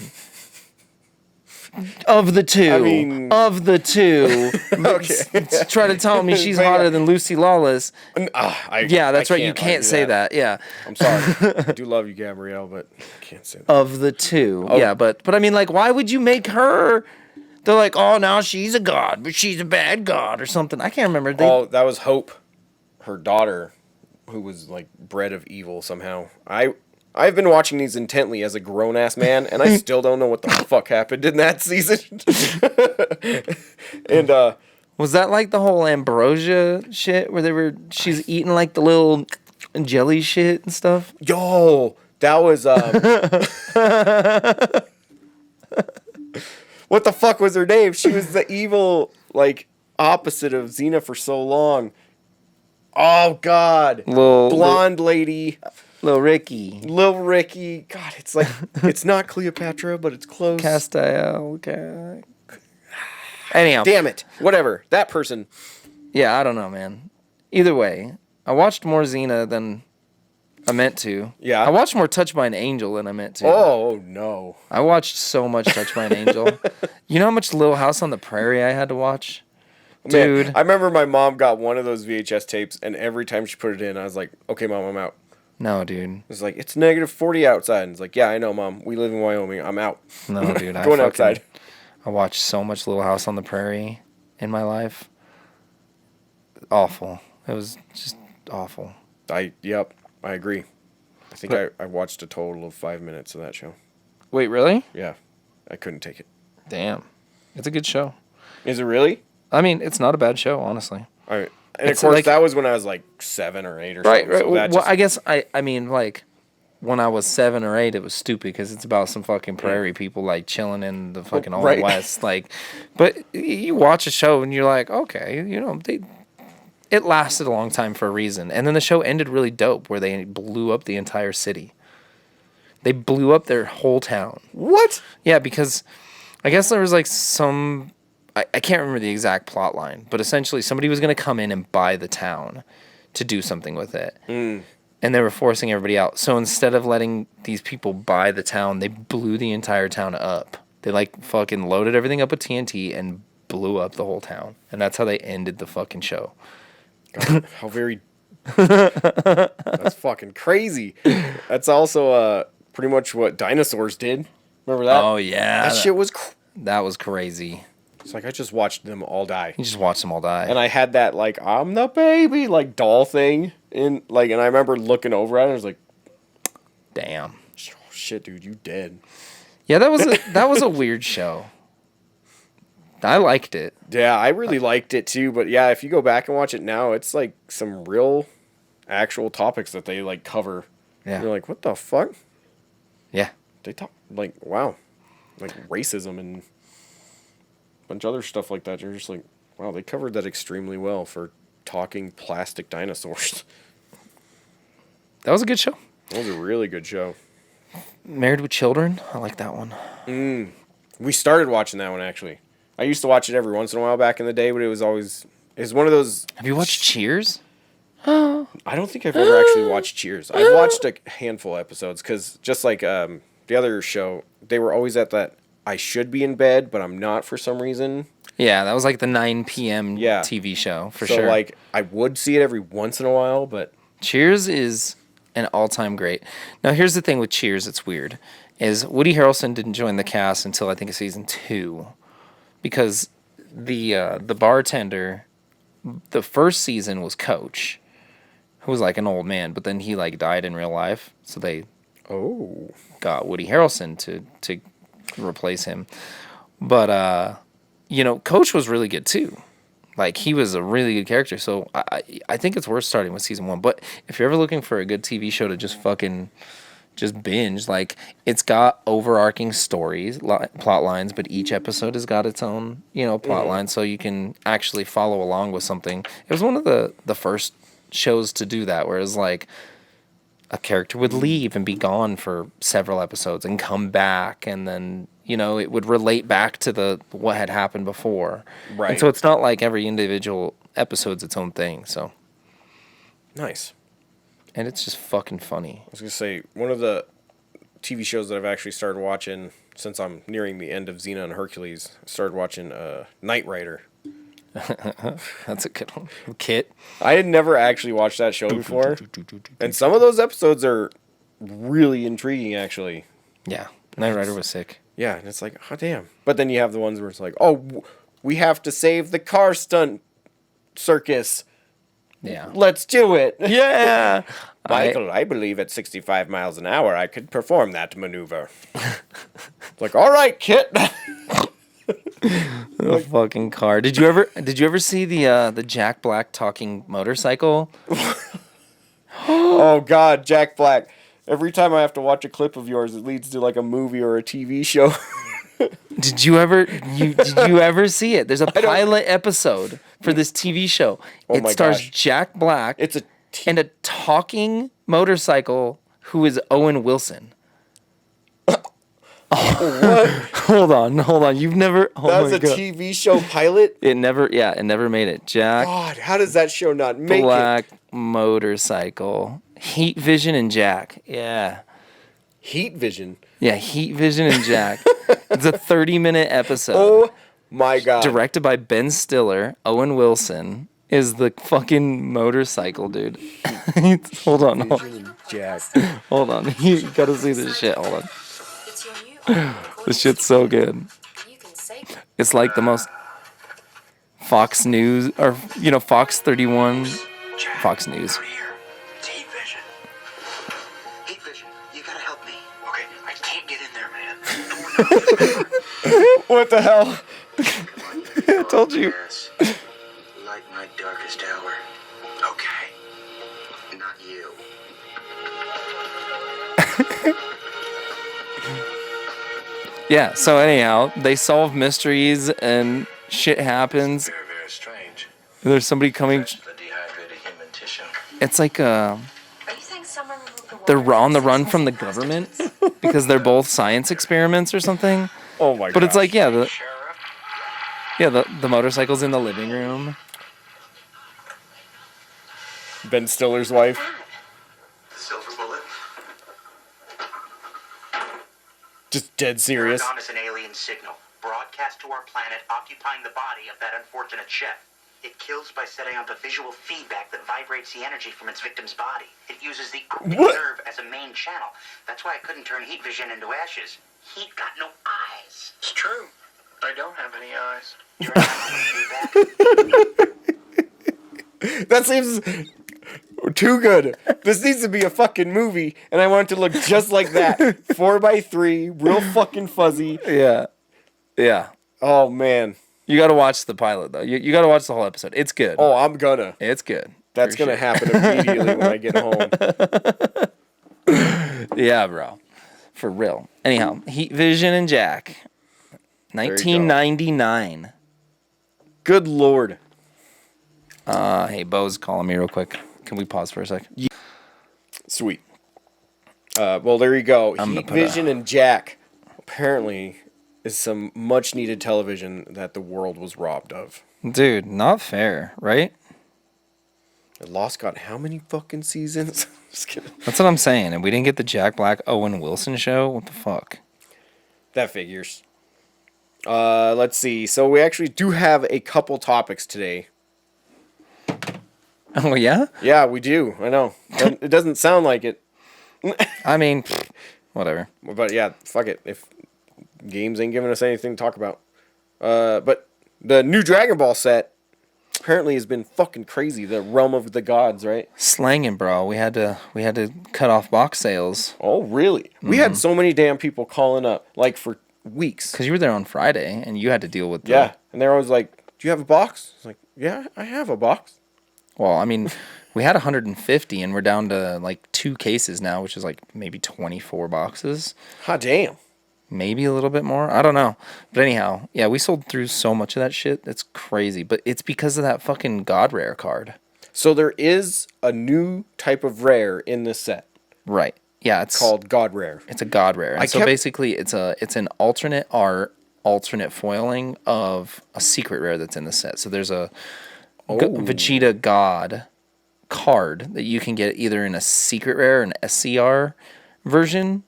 Of the two. I mean... Of the two. Okay. Try to tell me she's hotter than Lucy Lawless. Yeah, that's right. You can't say that. Yeah. I'm sorry. I do love you, Gabrielle, but I can't say that. Of the two. Oh. Yeah, but I mean, like, why would you make her... They're like, oh, now she's a god, but she's a bad god or something. I can't remember. That was Hope, her daughter, who was like bred of evil somehow. I've been watching these intently as a grown-ass man, and I still don't know what the fuck happened in that season. And was that like the whole ambrosia shit where she's eating like the little jelly shit and stuff? Yo, that was what the fuck was her name? She was the evil, like, opposite of Xena for so long. Oh, God. Blonde lady. Lil Ricky. God, it's like, it's not Cleopatra, but it's close. Castiel. Okay. Anyhow. Damn it. Whatever. That person. Yeah, I don't know, man. Either way, I watched more Xena than I meant to. Yeah. I watched more Touched by an Angel than I meant to. Oh, no. I watched so much Touched by an Angel. You know how much Little House on the Prairie I had to watch? Dude. Man, I remember my mom got one of those VHS tapes, and every time she put it in, I was like, okay, Mom, I'm out. No, dude. It's like, it's -40 outside. And it's like, yeah, I know, Mom. We live in Wyoming. I'm out. No, dude. Going outside. I watched so much Little House on the Prairie in my life. Awful. It was just awful. Yep, I agree. I think I watched a total of 5 minutes of that show. Wait, really? Yeah. I couldn't take it. Damn. It's a good show. Is it really? I mean, it's not a bad show, honestly. All right. And of course, like, that was when I was like 7 or 8 or something. Right. So well, I guess, I mean, like, when I was 7 or 8, it was stupid because it's about some fucking prairie people like chilling in the fucking old Right. west. Like, but you watch a show and you're like, okay, it lasted a long time for a reason. And then the show ended really dope, where they blew up the entire city. They blew up their whole town. What? Yeah, because I guess there was like some. I can't remember the exact plot line, but essentially somebody was going to come in and buy the town to do something with it. And they were forcing everybody out. So instead of letting these people buy the town, they blew the entire town up. They like fucking loaded everything up with TNT and blew up the whole town. And that's how they ended the fucking show. God, how very... That's fucking crazy. That's also pretty much what dinosaurs did. Remember that? Oh, yeah. That shit was... That was crazy. It's like I just watched them all die. You just watched them all die. And I had that, like, I'm the baby, like, doll thing. And I remember looking over at it and I was like, damn. oh, shit, dude, you dead. Yeah, that was a weird show. I liked it. Yeah, I really liked it too, but yeah, if you go back and watch it now, it's like some real actual topics that they like cover. Yeah. You're like, what the fuck? Yeah. They talk like, wow. Like racism and a bunch of other stuff like that. You're just like, wow, they covered that extremely well for talking plastic dinosaurs. That was a good show. That was a really good show. Married with Children. I like that one. We started watching that one actually. I used to watch it every once in a while back in the day, but it was one of those. Have you watched Cheers? I don't think I've ever actually watched Cheers. I've watched a handful of episodes because just like the other show, they were always at that I should be in bed, but I'm not for some reason. Yeah, that was like the 9 p.m. Yeah. TV show for So sure. like I would see it every once in a while, but Cheers is an all-time great. Now here's the thing with Cheers, it's weird, is Woody Harrelson didn't join the cast until I think season 2. Because the bartender, the first season was Coach, who was like an old man, but then he like died in real life, so they got Woody Harrelson to replace him. But Coach was really good too. Like he was a really good character, so I think it's worth starting with season 1. But if you're ever looking for a good TV show to just binge, like it's got overarching stories, plot lines, but each episode has got its own plot line, so you can actually follow along with something. It was one of the first shows to do that, whereas like a character would leave and be gone for several episodes and come back, and then it would relate back to what had happened before, right. And so it's not like every individual episode's its own thing. So nice. And it's just fucking funny. I was going to say, one of the TV shows that I've actually started watching since I'm nearing the end of Xena and Hercules, I started watching Knight Rider. That's a good one. Kit. I had never actually watched that show before. And some of those episodes are really intriguing, actually. Yeah. Knight Rider was sick. Yeah, and it's like, oh, damn. But then you have the ones where it's like, oh, we have to save the car stunt circus. Yeah. Let's do it. Yeah. Michael, I believe at 65 miles an hour I could perform that maneuver. It's like, all right, Kit. The fucking car. Did you ever see the Jack Black talking motorcycle? Oh God, Jack Black. Every time I have to watch a clip of yours, it leads to like a movie or a TV show. Did you ever see it? There's a pilot episode for this TV show. It stars Jack Black and a talking motorcycle who is Owen Wilson. What? Hold on. You've never. Oh That was my a God. TV show pilot? It never made it. Jack God, how does that show not make Black it? motorcycle. Heat Vision and Jack. Yeah. Heat Vision. Yeah, Heat Vision and Jack. It's a 30-minute episode. Oh my God. Directed by Ben Stiller. Owen Wilson is the fucking motorcycle dude. Hold on. Jack. Hold on. You gotta see this shit. Hold on. This shit's so good. It's like the most Fox News, or, Fox 31, Fox News. Heat Vision. Heat Vision, you gotta help me. Okay, I can't get in there, man. What the hell? I told you. Like my darkest hour. Okay. Not you. Yeah, so anyhow, they solve mysteries and shit happens. Very, very strange. There's somebody coming. The dehydrated human tissue. It's like Are you saying someone removed the they're water on the from run six from the missing government prostitutes? because they're both science experiments or something. Oh my god. But it's like, yeah, Sheriff? the motorcycle's in the living room. Ben Stiller's wife. The silver bullet. Just dead serious. Turned on as an alien signal, broadcast to our planet, occupying the body of that unfortunate chef. It kills by setting up a visual feedback that vibrates the energy from its victim's body. It uses the optic What? nerve as a main channel. That's why I couldn't turn heat vision into ashes. Heat got no eyes. It's true. I don't have any eyes. That seems too good. This needs to be a fucking movie, and I want it to look just like that. 4x3, real fucking fuzzy. Yeah. Yeah. Oh man. You got to watch the pilot, though. You got to watch the whole episode. It's good. Oh, I'm gonna. It's good. That's For gonna sure. happen immediately when I get home. Yeah, bro. For real. Anyhow, Heat Vision and Jack. you go. 1999. Good lord. Hey, Bo's calling me real quick. Can we pause for a sec? Sweet. Well, there you go. I'm gonna Heat put Vision and Jack apparently is some much needed television that the world was robbed of. Dude, not fair, right? The Lost got how many fucking seasons? Just kidding. That's what I'm saying. And we didn't get the Jack Black Owen Wilson show? What the fuck? That figures. Let's see. So we actually do have a couple topics today. Oh, yeah? Yeah, we do. I know. It doesn't sound like it. I mean, whatever. But yeah, fuck it. If games ain't giving us anything to talk about. But the new Dragon Ball set apparently has been fucking crazy. The Realm of the Gods, right? Slanging, bro. We had to cut off box sales Oh, really? We had so many damn people calling up, like, for weeks. because you were there on Friday and you had to deal with the... Yeah. And they're always like, do you have a box? It's like, yeah, I have a box. Well, I mean, we had 150 and we're down to like 2 cases now, which is like maybe 24 boxes. Hot damn. Maybe a little bit more. I don't know. But anyhow, yeah, we sold through so much of that shit. It's crazy. But it's because of that fucking God Rare card. So there is a new type of rare in this set Right. Yeah, it's called God Rare. It's a God Rare. And I so kept- basically it's an alternate art, alternate foiling of a secret rare that's in the set. So there's a Vegeta God card that you can get either in a secret rare, an SCR version,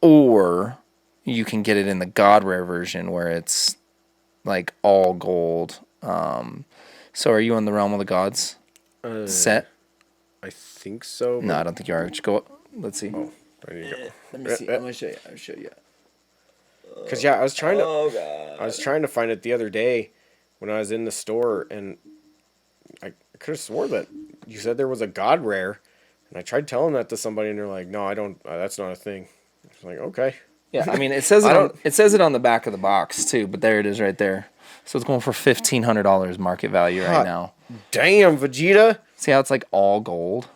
or you can get it in the God Rare version where it's like all gold. So are you on the Realm of the Gods set? I think so. No, I don't think you are. Just go. Let's see. Oh, there you go. Let me see. I'm gonna show you. I'll show you. Because yeah, I was trying to. Oh god. I was trying to find it the other day when I was in the store, and I could have swore that you said there was a God Rare, and I tried telling that to somebody, and they're like, "No, I don't. That's not a thing." I was like, "Okay." Yeah, I mean, it says I don't- it says it on the back of the box too, but there it is right there. So it's going for $1,500 market value right Hot now. Damn, Vegeta. See how it's like all gold?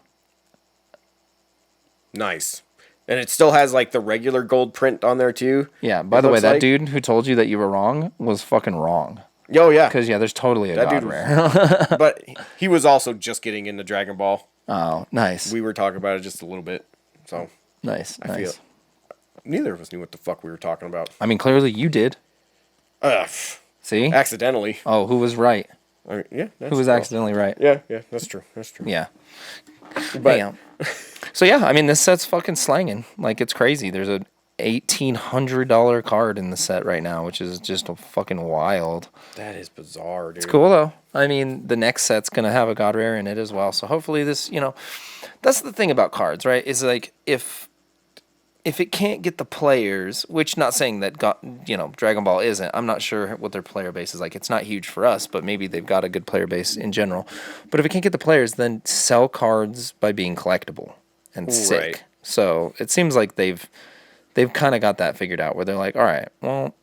Nice. And it still has like the regular gold print on there too. Yeah. By It the way, looks that like- dude who told you that you were wrong was fucking wrong. Oh yeah. Because yeah, there's totally a That God dude was- Rare. But he was also just getting into Dragon Ball. Oh, nice, We were talking about it just a little bit. So nice, I nice. feel neither of us knew what the fuck we were talking about. I mean, clearly you did. See? Accidentally. Oh, who was right? I mean, yeah. Who was accidentally right? Yeah, that's true. That's true. Yeah. But Anyhow. So yeah, I mean, this set's fucking slanging. Like, it's crazy. There's a $1,800 card in the set right now, which is just fucking wild. that is bizarre, dude. It's cool though. I mean, the next set's gonna have a God Rare in it as well. So hopefully this, that's the thing about cards, right? Is like if it can't get the players, which not saying that Dragon Ball isn't. I'm not sure what their player base is like. It's not huge for us, but maybe they've got a good player base in general. But if it can't get the players, then sell cards by being collectible and sick. Right. So it seems like they've kind of got that figured out where they're like, all right, well,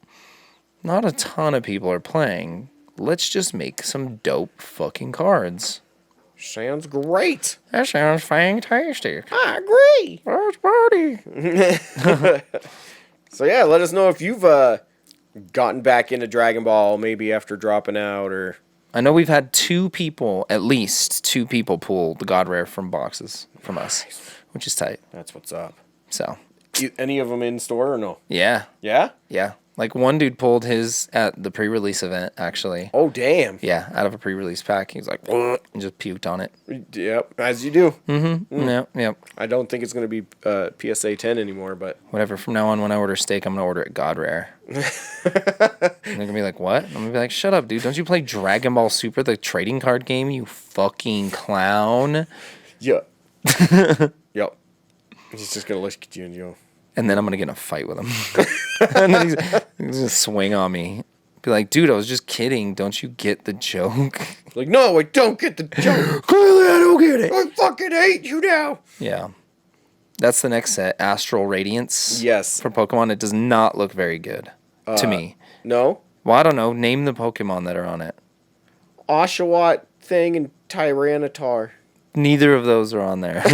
not a ton of people are playing. Let's just make some dope fucking cards. Sounds great. That sounds fantastic. I agree. Let's party. So yeah, let us know if you've gotten back into Dragon Ball, maybe after dropping out, or I know we've had at least two people pull the God Rare from boxes from us, which is tight. that's what's up. So, Any of them in store or no? yeah. Yeah. Yeah. Like one dude pulled his at the pre-release event, actually. Oh damn. Yeah, out of a pre-release pack. He's like, and just puked on it. Yep, as you do. Yep. I don't think it's going to be PSA 10 anymore, but Whatever. From now on, when I order steak, I'm going to order it God Rare. And they're going to be like, what? I'm going to be like, shut up, dude. Don't you play Dragon Ball Super, the trading card game, you fucking clown? yeah. Yep. He's just going to look at you and you go, And then I'm going to get in a fight with him. And then he's going to swing on me. Be like, dude, I was just kidding. Don't you get the joke? like, no, I don't get the joke. Clearly, I don't get it. I fucking hate you now. Yeah. That's the next set, Astral Radiance. Yes. For Pokemon. It does not look very good to me. No? Well, I don't know. Name the Pokemon that are on it. Oshawott thing and Tyranitar. Neither of those are on there.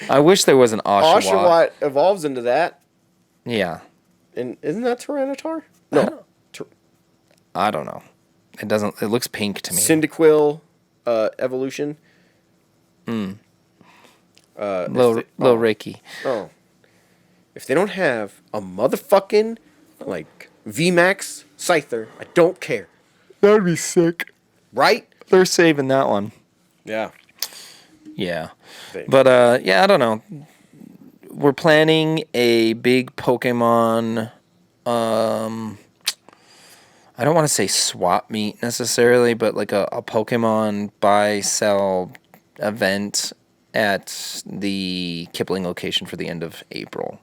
I wish there was an Oshawott. Oshawott evolves into that. Yeah. And isn't that Tyranitar? No. I don't know. It doesn't. It looks pink to me. Cyndaquil evolution. Little oh. Reiki. Oh. If they don't have a motherfucking, like, VMAX Scyther, I don't care. That would be sick. Right? They're saving that one. Yeah. Yeah. They- But, yeah, I don't know. We're planning a big Pokemon, I don't want to say swap meet necessarily, but like a Pokemon buy-sell event at the Kipling location for the end of April.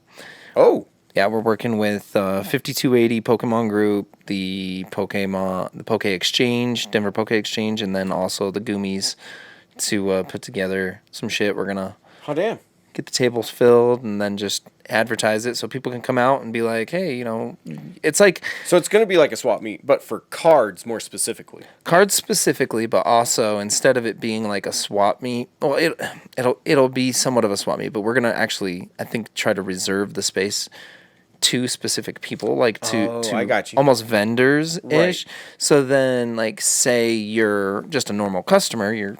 Oh. Yeah, we're working with 5280 Pokemon Group, the Poke Exchange, Denver Poke Exchange, and then also the Goomies to put together some shit. We're going to Oh, damn. get the tables filled and then just advertise it so people can come out and be like, hey, it's like So it's going to be like a swap meet, but for cards more specifically. cards specifically, but also instead of it being like a swap meet, well, it'll be somewhat of a swap meet, but we're going to actually, I think, try to reserve the space to specific people, like to I got you. almost vendors-ish. Right. So then, like, say you're just a normal customer, you're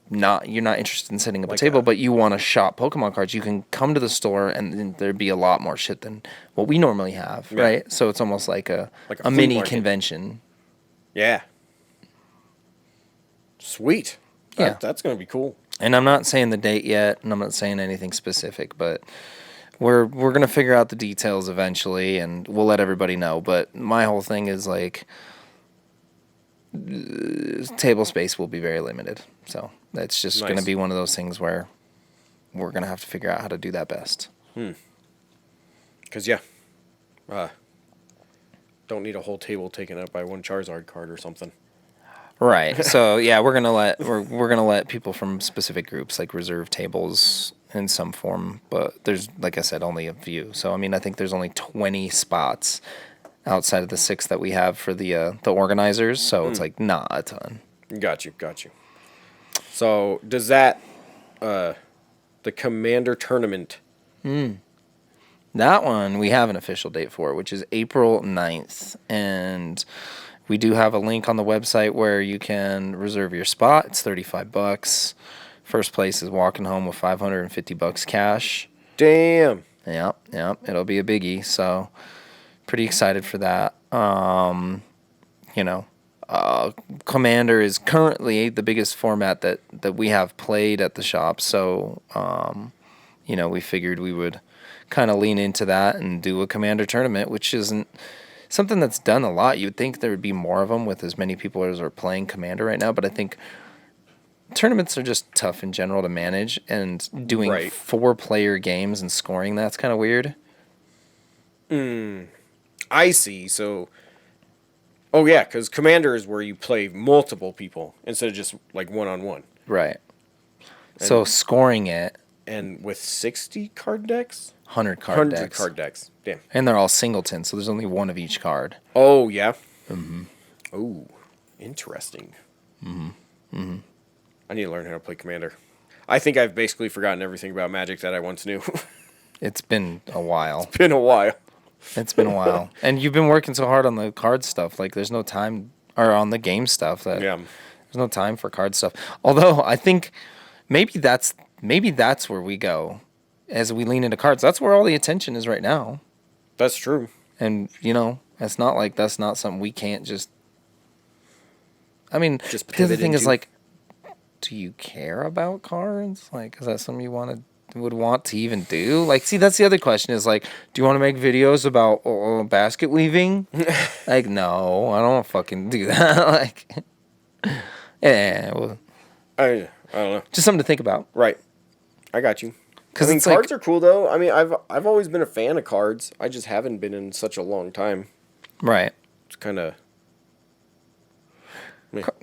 not interested in setting up a table, but you want to shop Pokemon cards, you can come to the store and then there'd be a lot more shit than what we normally have, right? So it's almost like a flea mini market. convention. Yeah. Sweet. Yeah. That's going to be cool. And I'm not saying the date yet, and I'm not saying anything specific, but we're going to figure out the details eventually, and we'll let everybody know. But my whole thing is, like, table space will be very limited. So it's just going to be one of those things where we're going to have to figure out how to do that best. Because, yeah. Don't need a whole table taken up by one Charizard card or something. Right. So yeah, we're gonna let people from specific groups like reserve tables in some form, but there's, like I said, only a few. So I mean, I think there's only 20 spots outside of the 6 that we have for the organizers. So it's like not a ton. Got you. So does that the Commander tournament? That one we have an official date for, which is April 9th, and we do have a link on the website where you can reserve your spot. It's $35. First place is walking home with $550 cash. Damn. Yep. It'll be a biggie. So, pretty excited for that. Commander is currently the biggest format that we have played at the shop. So, we figured we would kind of lean into that and do a Commander tournament, which isn't something that's done a lot. You'd think there would be more of them with as many people as are playing Commander right now, but I think tournaments are just tough in general to manage, and doing 4-player games and scoring, that's kind of weird. I see. So, oh yeah, because Commander is where you play multiple people instead of just like one-on-one. Right. So scoring it. And with 60 card decks? 100 card 100 decks. card decks. Damn. And they're all singleton, so there's only one of each card. Oh, yeah? Mm-hmm. Oh, interesting. Mm-hmm. I need to learn how to play Commander. I think I've basically forgotten everything about Magic that I once knew. It's been a while. Been a while. It's been a while. And you've been working so hard on the card stuff. Like, there's no time, or on the game stuff. That Yeah. There's no time for card stuff. Although, I think maybe that's where we go as we lean into cards. That's where all the attention is right now. That's true. And, you know, it's not like that's not something we can't just... I mean, Just the other pivot thing is, into. like, do you care about cards? Like, is that something you would want to even do? Like, see, that's the other question is, like, do you want to make videos about basket weaving? Like, no, I don't want to fucking do that. Like, yeah, well, I don't know. just something to think about. Right. I got you. 'Cause I mean, it's like- cards are cool though. I mean, I've always been a fan of cards. I just haven't been in such a long time. Right. It's kind of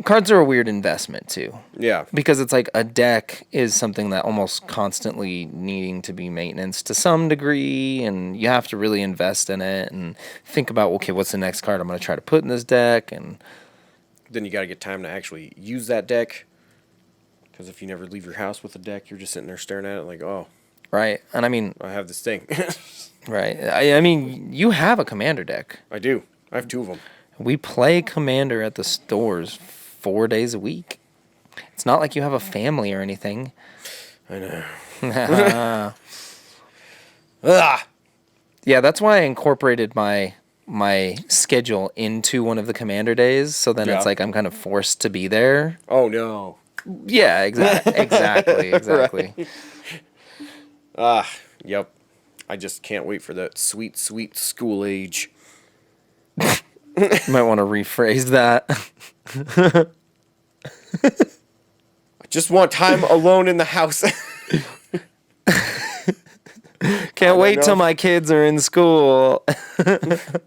Cards are a weird investment, too. yeah. Because it's like a deck is something that almost constantly needing to be maintenance to some degree, and you have to really invest in it and think about, okay, what's the next card I'm going to try to put in this deck? And Then you got to get time to actually use that deck. Because if you never leave your house with a deck, you're just sitting there staring at it like, oh, right. And I mean, I have this thing. right. I mean, you have a Commander deck. I do. I have 2 of them. We play Commander at the stores 4 days a week. It's not like you have a family or anything. I know. Ah! Yeah, that's why I incorporated my schedule into one of the Commander days. So then Yeah. it's like I'm kind of forced to be there. Oh no. Yeah, exactly. Yep. I just can't wait for that sweet, sweet school age. You might want to rephrase that. I just want time alone in the house. Can't wait till know. my kids are in school.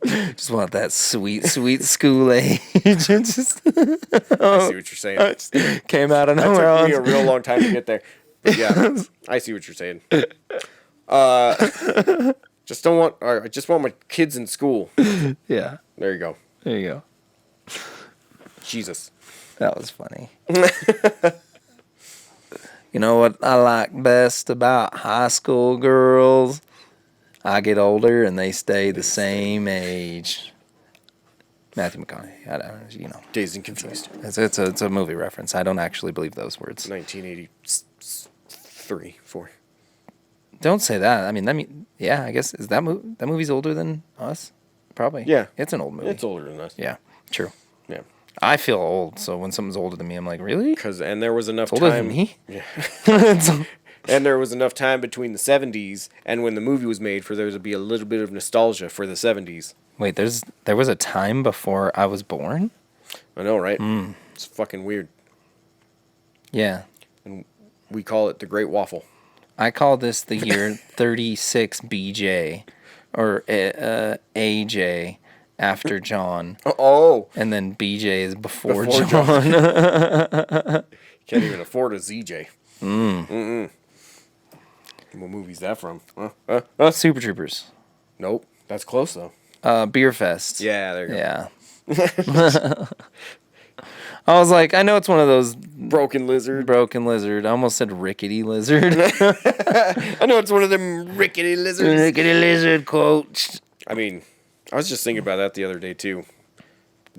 Just want that sweet, sweet school age. Just I see what you're saying. came out of That nowhere. took me a real long time to get there. But yeah, I see what you're saying. Just don't want. I just want my kids in school. Yeah, There you go. there you go. Jesus. That was funny. You know what I like best about high school girls? I get older and they stay the same age. Matthew McConaughey. I don't, you know. Dazed and confused. It's a movie reference. I don't actually believe those words. 1983, 4. Don't say that. I mean, yeah, I guess that movie's older than us? Probably. Yeah. It's an old movie. It's older than us. Yeah, true. Yeah. I feel old, so when something's older than me, I'm like, really? And there was enough Older time. than me? Yeah. It's- And there was enough time between the 70s and when the movie was made for there to be a little bit of nostalgia for the 70s. Wait, there was a time before I was born? I know, right? It's fucking weird. Yeah. We call it the Great Waffle. I call this the year 36 BJ or AJ after John. Oh, And then BJ is before Before John. can't even afford a ZJ. Mm-mm. What movie's that from? Super Troopers. Nope. That's close, though. Beer Fest. Yeah, there you go. Yeah. I was like, I know it's one of those Broken Lizard. broken lizard. I almost said rickety lizard. I know it's one of them rickety lizards. Rickety lizard quotes. I mean, I was just thinking about that the other day, too.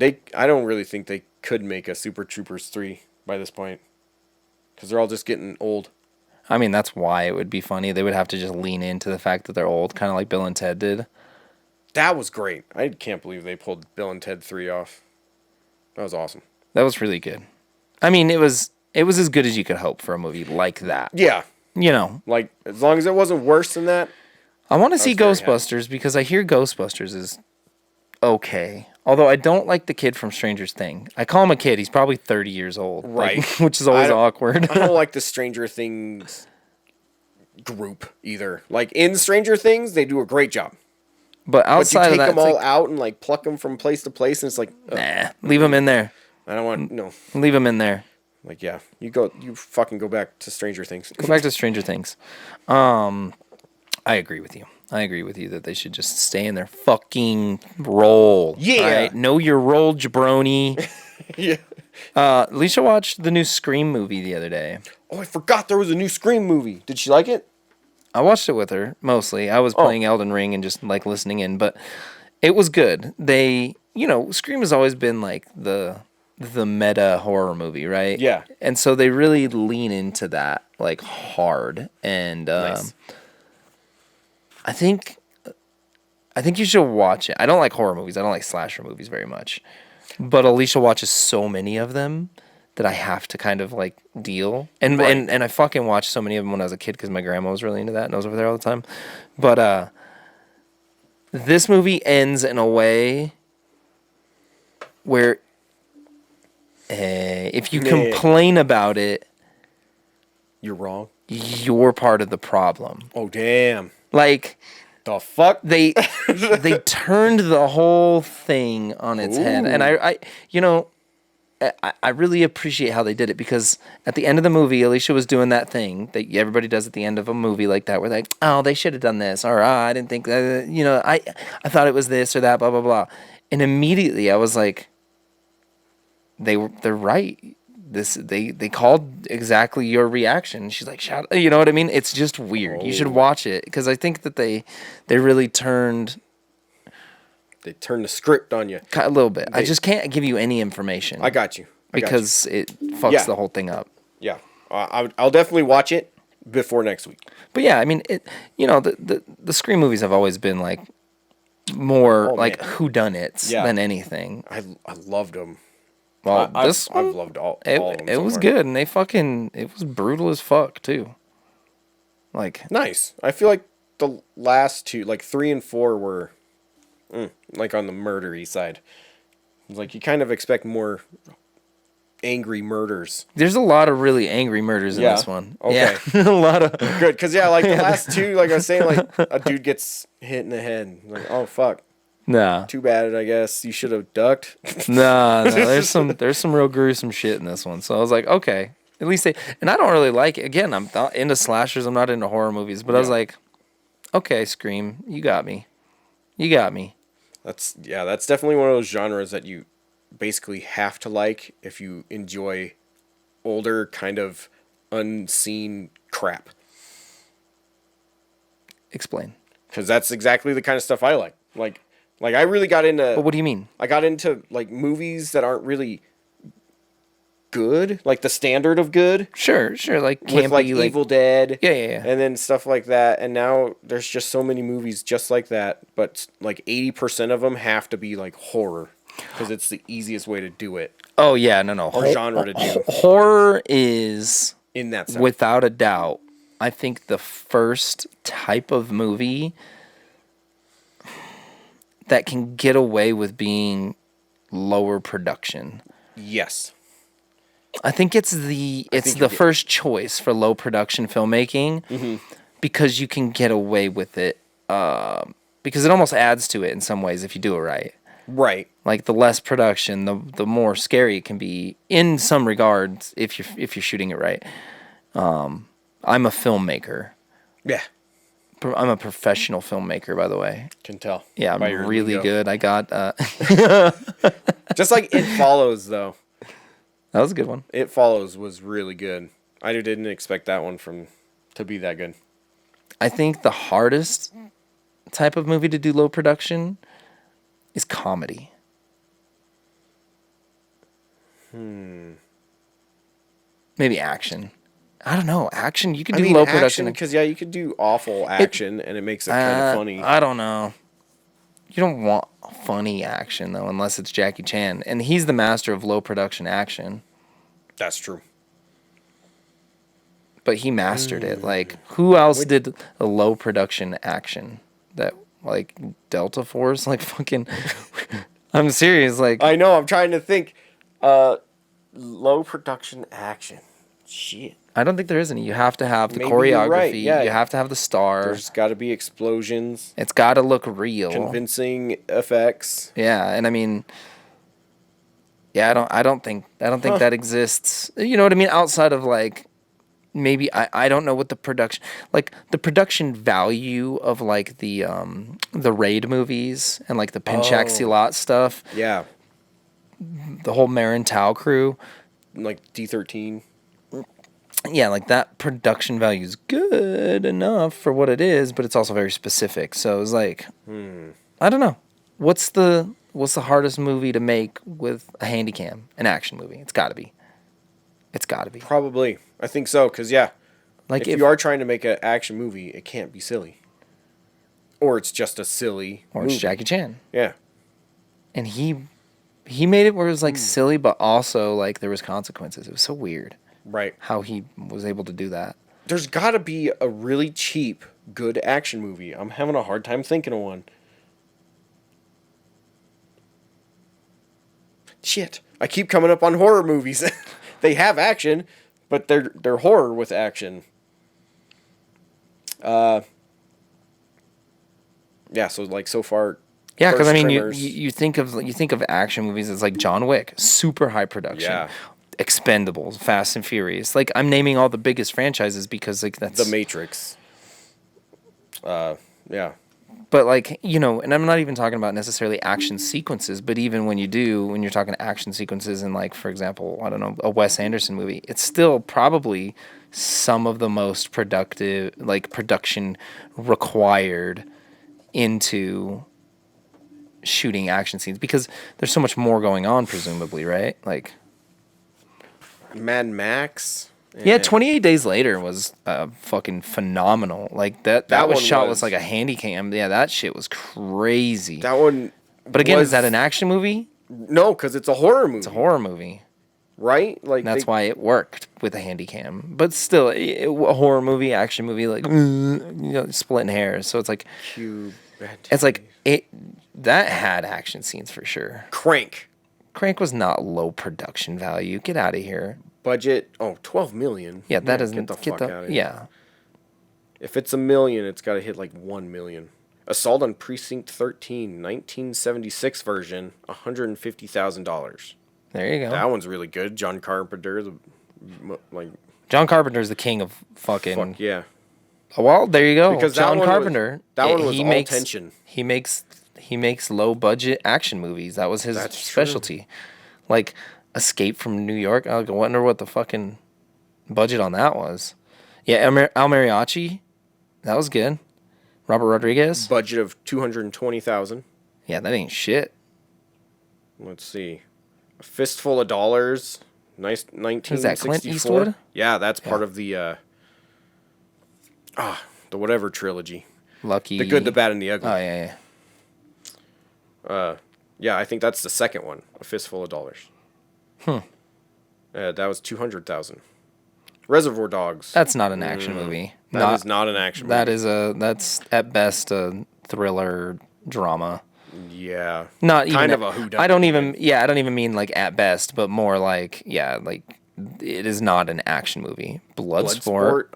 I don't really think they could make a Super Troopers 3 by this point. Because they're all just getting old. I mean, that's why it would be funny. They would have to just lean into the fact that they're old, kind of like Bill and Ted did. That was great. I can't believe they pulled Bill and Ted 3 off. That was awesome. That was really good. I mean, it was as good as you could hope for a movie like that. Yeah. You know, Like, as long as it wasn't worse than that. I want to see very happy. Ghostbusters because I hear Ghostbusters is okay. Although I don't like the kid from Stranger Things. I call him a kid. He's probably 30 years old. Right. Which is always I don't- awkward. I don't like the Stranger Things group either. Like, in Stranger Things, they do a great job. But But you outside take of that, them it's all like, out and, like, pluck them from place to place, and it's like, ugh, nah, leave him in there. I don't want, no. Leave him in there. Like, yeah, you fucking go back to Stranger Things. Go back to Stranger Things. I agree with you. I agree with you that they should just stay in their fucking role. Yeah. Right? Know your role, jabroni. Yeah. Alicia watched the new Scream movie the other day. Oh, I forgot there was a new Scream movie. Did she like it? I watched it with her mostly. I was playing Elden Ring and just like listening in, but it was good. They, Scream has always been like the meta horror movie, right? Yeah. And so they really lean into that like hard. And Nice. I think you should watch it. I don't like horror movies. I don't like slasher movies very much. But Alicia watches so many of them that I have to kind of like deal. And Right. and I fucking watched so many of them when I was a kid because my grandma was really into that and I was over there all the time. But this movie ends in a way where if you complain about it, You're wrong. you're part of the problem. Oh, damn. Like The fuck? they turned the whole thing on its head, and I really appreciate how they did it because at the end of the movie, Alicia was doing that thing that everybody does at the end of a movie like that, where they're like, oh, they should have done this, or I didn't think that, I thought it was this or that, blah blah blah, and immediately I was like, they're right. They called exactly your reaction. She's like, shout, you know what I mean? It's just weird. You should watch it because I think that they really turned They turned the script on you. a little bit. I just can't give you any information. I got you. Because it fucks Yeah. the whole thing up. Yeah. I'll definitely watch it before next week. But yeah, I mean, the Scream movies have always been like more like man. whodunits Yeah. than anything. I loved them. Well, I've this one, loved all of them. it so was far. good, and it was brutal as fuck too. Like, Nice. I feel like the last two, like 3 and 4, were like on the murdery side. It's like you kind of expect more angry murders. there's a lot of really angry murders in Yeah? this one. Okay. Yeah, a lot of. Good, because like the last two, like I was saying, like a dude gets hit in the head. Like, oh fuck, Nah, too bad. I guess you should have ducked. nah. There's some real gruesome shit in this one. So I was like, okay, at least and I don't really like it. Again, I'm not into slashers. I'm not into horror movies. But I was Yeah. like, okay, Scream, you got me. You got me. That's definitely one of those genres that you basically have to like if you enjoy older kind of unseen crap. Explain. Because that's exactly the kind of stuff I like. Like I really got into. But what do you mean? I got into like movies that aren't really good, like the standard of good, Sure. Like with campy, like Evil Dead, Yeah. and then stuff like that. And now there's just so many movies just like that, but like 80% of them have to be like horror, because it's the easiest way to do it Oh yeah, no. or genre to do Horror is in that sense. without a doubt, I think the first type of movie that can get away with being lower production. Yes. I think it's the first choice for low production filmmaking because you can get away with it because it almost adds to it in some ways if you do it right. Right. Like the less production, the more scary it can be in some regards if you're shooting it right. I'm a filmmaker. Yeah. I'm a professional filmmaker, by the way. Can tell. Yeah, I'm by your really lingo. good. I got Just like It Follows, though. that was a good one. It Follows was really good. I didn't expect that one to be that good. I think the hardest type of movie to do low production is comedy. Maybe action. I don't know. Action, you can do low production. because you could do awful action and it makes it kind of funny. I don't know. You don't want funny action though, unless it's Jackie Chan, and he's the master of low production action. That's true. But he mastered it. Like, who else did a low production action that like Delta Force? Like fucking. I'm serious. Like, I know. I'm trying to think. Low production action. Shit. I don't think there is any. You have to have the Maybe you're choreography. right, yeah. You have to have the star. There's got to be explosions, It's got to look real. convincing effects. Yeah, and I mean, yeah, I don't think that exists. You know what I mean? Outside of like, maybe I don't know what the production value of like the Raid movies and like the Pinchak Silat stuff, Yeah. the whole Marin Tao crew. Like D13. yeah, like that production value is good enough for what it is, but it's also very specific. So it's like, I don't know. What's the hardest movie to make with a handy cam? An action movie. It's got to be. It's got to be. Probably. I think so, because, yeah, Like if you are trying to make an action movie, it can't be silly. Or it's just a silly or movie. it's Jackie Chan. Yeah. And he made it where it was like silly, but also like there was consequences. It was so weird Right. how he was able to do that. There's got to be a really cheap, good action movie. I'm having a hard time thinking of one. Shit. I keep coming up on horror movies. They have action, but they're horror with action. Yeah, so like so far. Yeah, because I First mean, Trimmers. you think of action movies as like John Wick, super high production, Yeah. Expendables, Fast and Furious. Like I'm naming all the biggest franchises because like that's The Matrix. Yeah. But like, you know, and I'm not even talking about necessarily action sequences, but even when you're talking action sequences in like, for example, I don't know, a Wes Anderson movie, it's still probably some of the most productive, like production required into shooting action scenes because there's so much more going on, presumably, right? Like, Mad Max. yeah, 28 Days Later was fucking phenomenal. Like that was one shot was- with like a handy cam. Yeah, that shit was crazy. That one. But again, was- is that an action movie? No, because it's a horror movie. It's a horror movie. Right? Like And that's why it worked with a handy cam. But still, a horror movie, action movie, like, splitting hairs. So it's like, that had action scenes for sure. Crank. Crank was not low production value. Get out of here. Budget. Oh, 12 million. Yeah, that doesn't Get the fuck out of here. yeah. If it's $1 million, it's got to hit like 1 million. Assault on Precinct 13, 1976 version, $150,000. There you go. That one's really good. John Carpenter, John Carpenter's the king of fucking. fuck yeah. Well, there you go. Because that John one was- Carpenter. that one was he all makes, tension. He makes low budget action movies. That was his That's true. specialty. Like Escape from New York. I wonder what the fucking budget on that was. Yeah, El Mariachi. That was good. Robert Rodriguez. Budget of 220,000. Yeah, that ain't shit. Let's see. A Fistful of Dollars. Nice 1964. Is that Clint Eastwood? Yeah, that's part of the the whatever trilogy. Lucky. The Good, the Bad, and the Ugly. Oh yeah, yeah. Yeah, I think that's the second one. A Fistful of Dollars. That was 200,000. Reservoir Dogs. That's not an action movie. That is not an action movie. That's at best a thriller drama. Yeah. Not even kind of a whodunit. I don't even mean like at best, but more like like it is not an action movie. Bloodsport.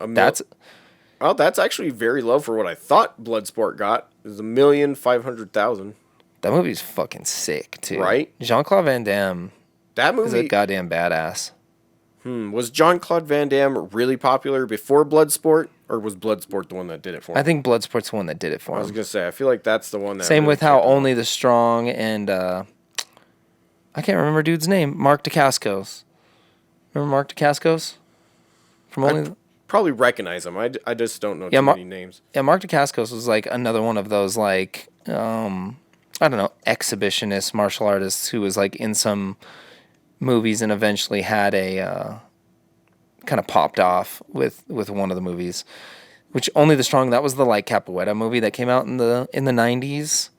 That's actually very low for what I thought Bloodsport got. It was 1,500,000. That movie's fucking sick too. Right? Jean-Claude Van Damme That is a movie goddamn badass. was Jean-Claude Van Damme really popular before Bloodsport, or was Bloodsport the one that did it for him? I think Bloodsport's the one that did it for I was him. gonna say I feel like that's the one that. Same really with how kicked him. Only the Strong and I can't remember dude's name. Mark Dacascos. Remember Mark Dacascos? From Only. Probably recognize him. I just don't know Yeah, too many names. Yeah, Mark Dacascos was like another one of those like I don't know, exhibitionist martial artists who was like in some movies and eventually had a kind of popped off with one of the movies. Which Only the Strong, that was the like Capoeira movie that came out in the 90s.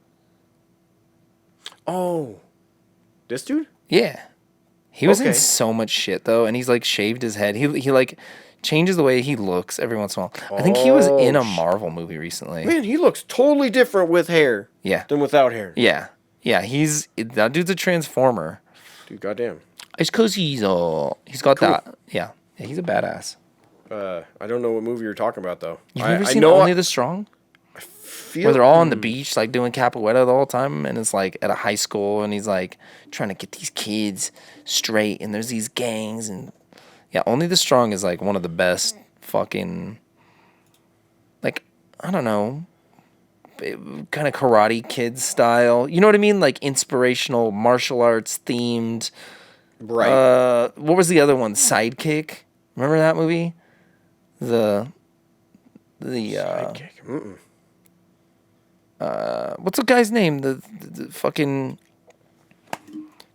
Oh, this dude? Yeah. He was Okay. in so much shit though, and he's like shaved his head. He like changes the way he looks every once in a while. I think he was in a Marvel movie recently. Man, he looks totally different with hair Yeah. than without hair. Yeah. Yeah, that dude's a transformer. Dude, goddamn. It's cause he's got that. Yeah. Yeah, he's a badass. I don't know what movie you're talking about though. You've I never seen know Only the Strong? feel, Where they're all on the beach, like doing capoeira the whole time, and it's like at a high school, and he's like trying to get these kids straight, and there's these gangs, and yeah, Only the Strong is like one of the best fucking, like, I don't know, kind of Karate Kid style. You know what I mean? Like inspirational martial arts themed. right. What was the other one? Sidekick. Remember that movie? The Sidekick. Mm-mm. what's the guy's name? The fucking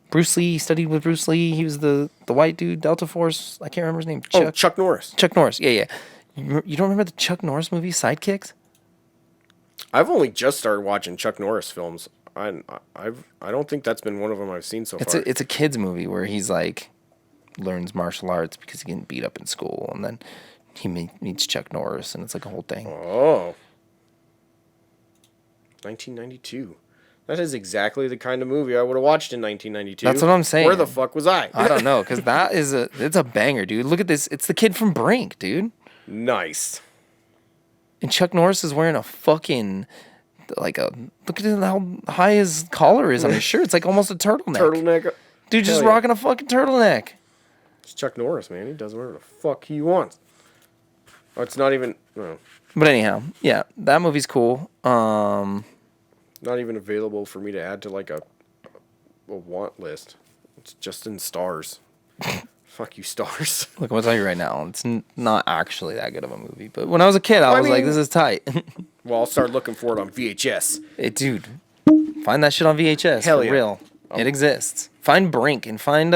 Bruce Lee. He studied with Bruce Lee. He was the white dude, Delta Force. I can't remember his name. Oh, Chuck Norris. Chuck Norris. Yeah, yeah. You don't remember the Chuck Norris movie, Sidekicks? I've only just started watching Chuck Norris films. I don't think that's been one of them I've seen so far. It's a kids movie where he's like learns martial arts because he getting beat up in school, and then he meets Chuck Norris, and it's like a whole thing. Oh. 1992. That is exactly the kind of movie I would have watched in 1992. That's what I'm saying. Where the fuck was I? I don't know, because it's a banger, dude. Look at this. It's the kid from Brink, dude. Nice. And Chuck Norris is wearing a fucking look at how high his collar is on his shirt. It's like almost a turtleneck. Turtleneck. Dude, just Hell yeah. rocking a fucking turtleneck. It's Chuck Norris, man. He does whatever the fuck he wants. Oh, it's not even... No. But anyhow, yeah, that movie's cool. Not even available for me to add to like a want list. It's just in stars. Fuck you, stars. Look, I'm gonna tell you right now, it's not actually that good of a movie. But when I was a kid, I was like, this is tight. Well, I'll start looking for it on VHS. Hey, dude, find that shit on VHS. Hell for yeah. real. It exists. Find Brink and find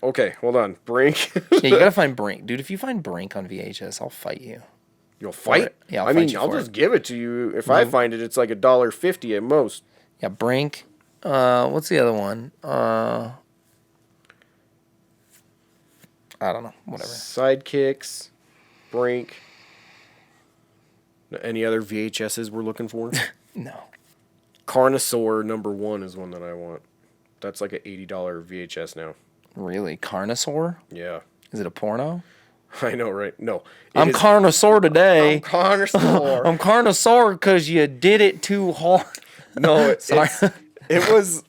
Okay, hold on. Brink. Yeah, you gotta find Brink, dude. If you find Brink on VHS, I'll fight you. You'll fight? Yeah, I'll I fight mean, you I'll for just it. give it to you. If I find it, it's like $1.50 at most. Yeah, Brink. What's the other one? I don't know. Whatever. Sidekicks, Brink. Any other VHSs we're looking for? No. Carnosaur #1 is one that I want. That's like an $80 VHS now. Really? Carnosaur? Yeah. Is it a porno? I know, right? No. I'm Carnosaur today. I'm Carnosaur. I'm Carnosaur because you did it too hard. No, Sorry. it was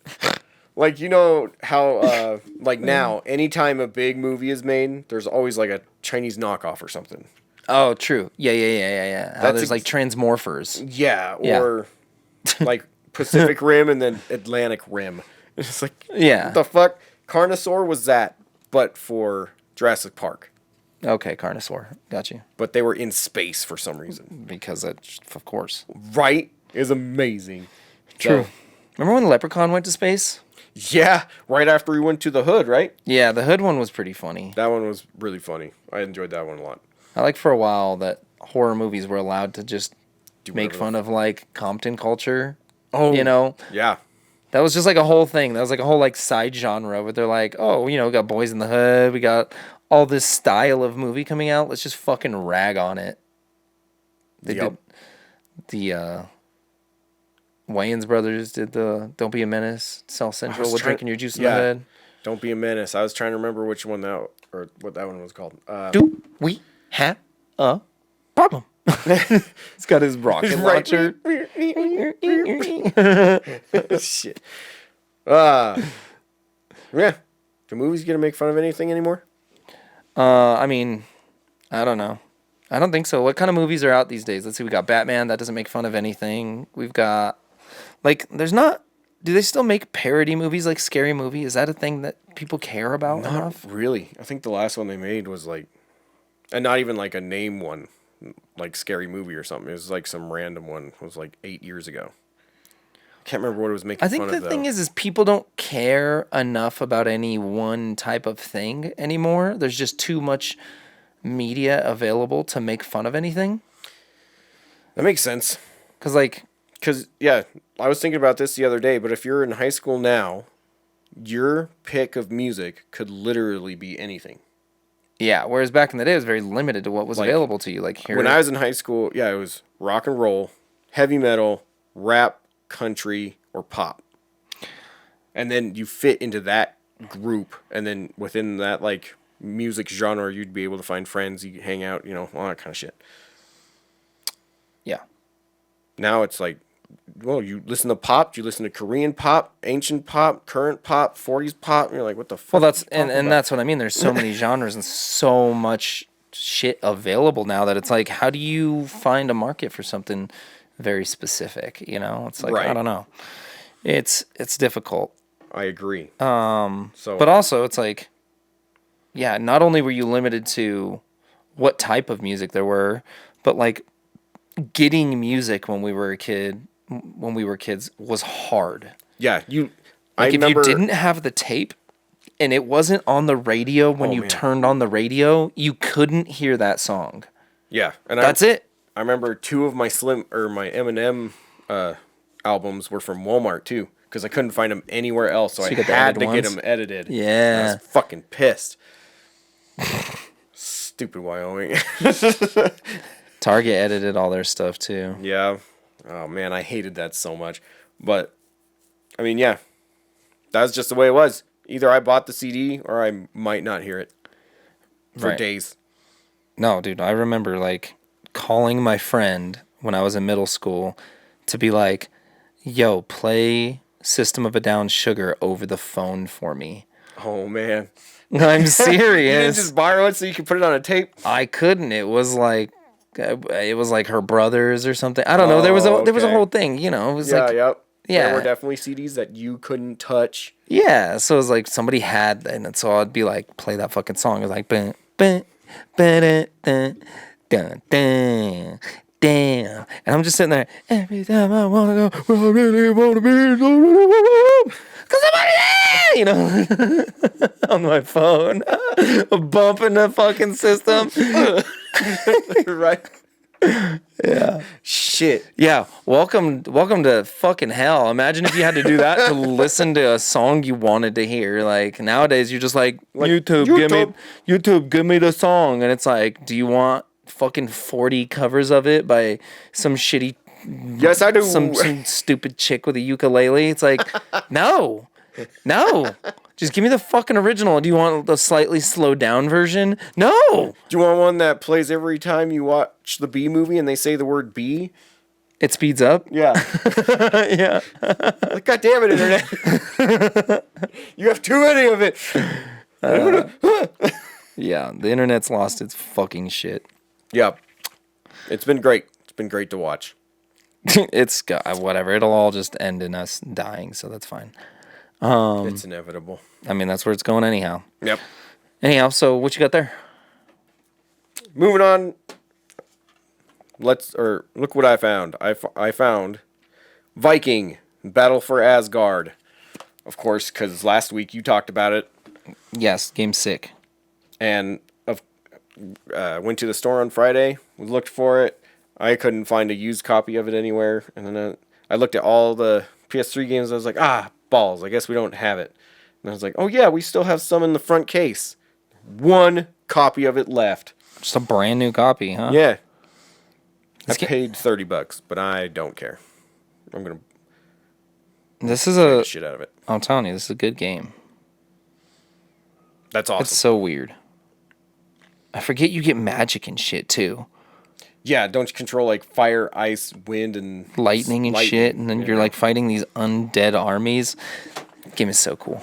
like, you know how like now anytime a big movie is made, there's always like a Chinese knockoff or something. Oh, true. Yeah. How That's there's like transmorphers. Yeah, Yeah. or like Pacific Rim and then Atlantic Rim. It's like, Yeah. what the fuck? Carnosaur was that, but for Jurassic Park. Okay, Carnosaur. Got you. But they were in space for some reason. Because of course. Right? Is amazing. True. So, Remember when Leprechaun went to space? yeah, right after we went to the hood, right? Yeah, the hood one was pretty funny. That one was really funny. I enjoyed that one a lot. I like for a while that horror movies were allowed to just make whatever fun of like Compton culture. Oh, You know? Yeah. That was just like a whole thing. That was like a whole like side genre where they're like, oh, we got Boys in the Hood. We got all this style of movie coming out. Let's just fucking rag on it. They Yep. did the Wayans brothers did the Don't Be a Menace, South Central with drinking your juice in the hood. Don't be a menace. I was trying to remember which one that or what that one was called. Do we have a problem? He's got his rocket launcher. Shit. Yeah. The movie's gonna make fun of anything anymore? I mean, I don't know. I don't think so. What kind of movies are out these days? Let's see. We got Batman. That doesn't make fun of anything. We've got, like, there's not. Do they still make parody movies like Scary Movie? Is that a thing that people care about enough? Really. I think the last one they made was like, and not even like a name one, like Scary Movie or something. It was like some random one. It was like 8 years ago. Can't remember what it was making I think fun the of, though. thing is people don't care enough about any one type of thing anymore. There's just too much media available to make fun of anything. That makes sense. Because, Yeah, I was thinking about this the other day, but if you're in high school now, your pick of music could literally be anything. yeah, whereas back in the day, it was very limited to what was Like, available to you. Like here, When I was in high school, yeah, it was rock and roll, heavy metal, rap, country, or pop. And then you fit into that group, and then within that, like, music genre, you'd be able to find friends, you hang out, all that kind of shit. yeah. Now it's like, well, you listen to pop, you listen to Korean pop, ancient pop, current pop, 40s pop, and you're like, what the fuck? Well, that's are you talking and about? that's what I mean. There's so many genres and so much shit available now that it's like, how do you find a market for something very specific? It's like I Right. don't know. It's difficult. I agree. But also, it's like, yeah. Not only were you limited to what type of music there were, but like getting music when we were kids was hard. Yeah, Like I if remember. you didn't have the tape and it wasn't on the radio when Oh, you man. turned on the radio, you couldn't hear that song. Yeah, and That's it. I remember 2 of my my Eminem albums were from Walmart too, because I couldn't find them anywhere else, so I you got the had edited to get ones? them edited. Yeah. I was fucking pissed. Stupid Wyoming. Target edited all their stuff too. Yeah. Oh man, I hated that so much. But I mean, yeah, that's just the way it was. Either I bought the CD or I might not hear it for Right. days. No, dude, I remember like calling my friend when I was in middle school to be like, yo, play System of a Down Sugar over the phone for me. Oh man. I'm You didn't serious. just borrow it so you could put it on a tape? I couldn't. It was like her brothers or something. I don't know. There was a okay. whole thing, you know. It was Yeah, like yep. yeah. There were definitely CDs that you couldn't touch. yeah. So it was like somebody had, and so I'd be like, play that fucking song. It was like, bun, bun, dun, dun, dun, dun, damn. And I'm just sitting there. Every time I wanna go, where I really wanna be, cause somebody there, you know, on my phone, bumping the fucking system. Right? Yeah. Shit. Yeah, welcome to fucking hell. Imagine if you had to do that to listen to a song you wanted to hear. Like nowadays, you're just like YouTube, give me the song, and it's like, do you want fucking 40 covers of it by some shitty, Yes, I do. some stupid chick with a ukulele? It's like, no, just give me the fucking original. Do you want the slightly slowed down version? No. Do you want one that plays every time you watch the Bee Movie and they say the word bee? It speeds up. Yeah. Yeah. Like, God damn it, Internet. You have too many of it. Yeah, the internet's lost its fucking shit. Yeah. It's been great. It's been great to watch. It's whatever. It'll all just end in us dying, so that's fine. It's inevitable. I mean, that's where it's going anyhow. Yep. Anyhow, so what you got there? Moving on. Look what I found. I found Viking Battle for Asgard. Of course, because last week you talked about it, Yes, game's sick. and went to the store on Friday. We looked for it. I couldn't find a used copy of it anywhere, and then I looked at all the PS3 games. I was like, balls. I guess we don't have it. And I was like, oh yeah, we still have some in the front case. One copy of it left. Just a brand new copy, huh? Yeah. I This ga- paid $30, but I don't care. I'm gonna This is get a. the shit out of it. I'm telling you, this is a good game. That's awesome. It's so weird. I forget you get magic and shit too, Yeah, don't you control like fire, ice, wind, and lightning and shit, and then Yeah. you're like fighting these undead armies. Game is so cool.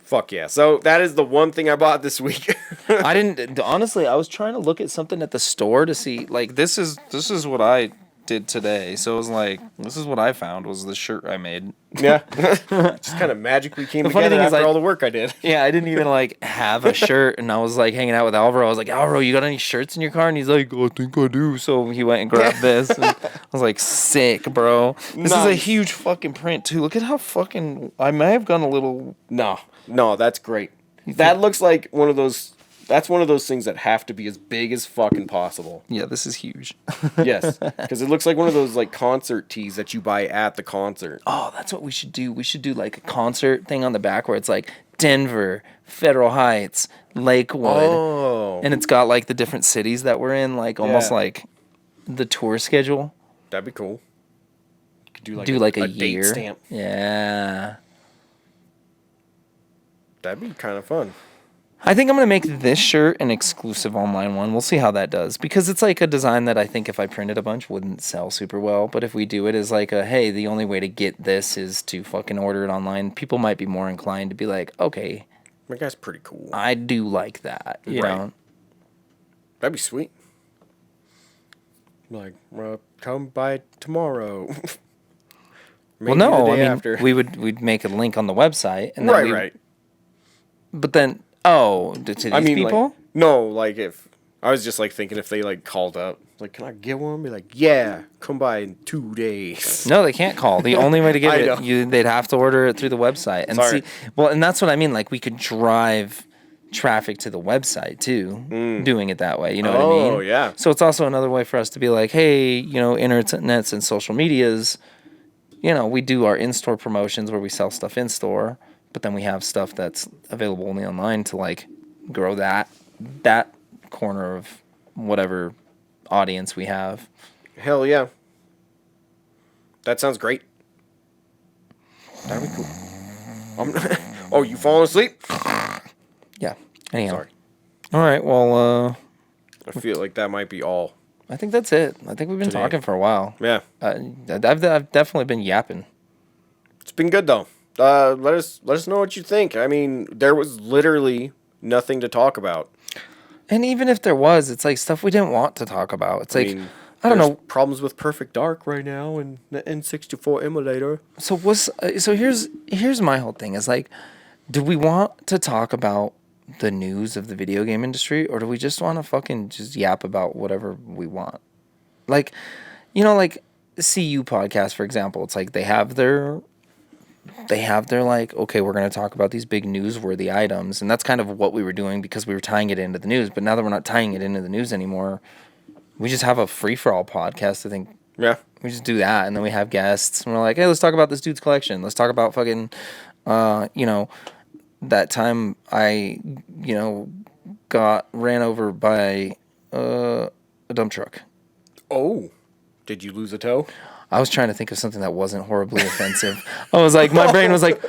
Fuck yeah. So that is the one thing I bought this week. I didn't honestly. I was trying to look at something at the store to see. Like this is what I did today. So it was like this is what I found was the shirt I made. Yeah. Just kind of magically came The funny together thing is, after like- all the work I did. Yeah, I didn't even like have a shirt, and I was like hanging out with Alvaro. I was like, Alvaro, you got any shirts in your car? And he's like, I think I do. So he went and grabbed this. And I was like, sick, bro. This is a Nice. huge fucking print too. Look at how fucking. I may have gone a little. No, that's great. That looks like one of those. That's one of those things that have to be as big as fucking possible. Yeah, this is huge. Yes, because it looks like one of those like concert tees that you buy at the concert. Oh, that's what we should do. We should do like a concert thing on the back where it's like Denver, Federal Heights, Lakewood. Oh, And it's got like the different cities that we're in, like almost Yeah. like the tour schedule. that'd be cool. You could Do like a date year. stamp. Yeah. That'd be kind of fun. I think I'm going to make this shirt an exclusive online one. We'll see how that does. Because it's like a design that I think if I printed a bunch wouldn't sell super well. But if we do it as like a, hey, the only way to get this is to fucking order it online, people might be more inclined to be like, okay, That guy's pretty cool. I do like that. You Right. know? That'd be sweet. Like, come by tomorrow. Well, Maybe no, the I day mean, after. we'd make a link on the website. And then Right, we- right. But then, to these I mean, people? like, no, like if I was just like thinking if they like called up, like, can I get one? Be like, yeah, come by in 2 days. No, they can't call. The only way to get I know. they'd have to order it through the website. And Sorry. and that's what I mean. Like, we could drive traffic to the website too, doing it that way. You know what I mean? Oh, yeah. So it's also another way for us to be like, hey, internets and social medias. We do our in-store promotions where we sell stuff in store, but then we have stuff that's available only online to like grow that corner of whatever audience we have. Hell yeah. That sounds great. That'd be cool. Oh, you falling asleep? Yeah. Anyhow. Sorry. All right. Well, I feel like that might be all. I think that's it. I think we've been Today. talking for a while. Yeah. I've definitely been yapping. It's been good though. Let us know what you think. I mean, there was literally nothing to talk about. And even if there was, it's like stuff we didn't want to talk about. It's like, I don't there's know. Problems with Perfect Dark right now and the N64 emulator. So here's my whole thing is like, do we want to talk about the news of the video game industry, or do we just want to fucking just yap about whatever we want? Like, like CU podcast, for example. It's like they have their like, okay, we're going to talk about these big newsworthy items. And that's kind of what we were doing because we were tying it into the news. But now that we're not tying it into the news anymore, we just have a free-for-all podcast. I think Yeah. we just do that. And then we have guests. And we're like, hey, let's talk about this dude's collection. Let's talk about fucking, that time I, got ran over by a dump truck. Oh. Did you lose a toe? I was trying to think of something that wasn't horribly offensive. I was like, my brain was like,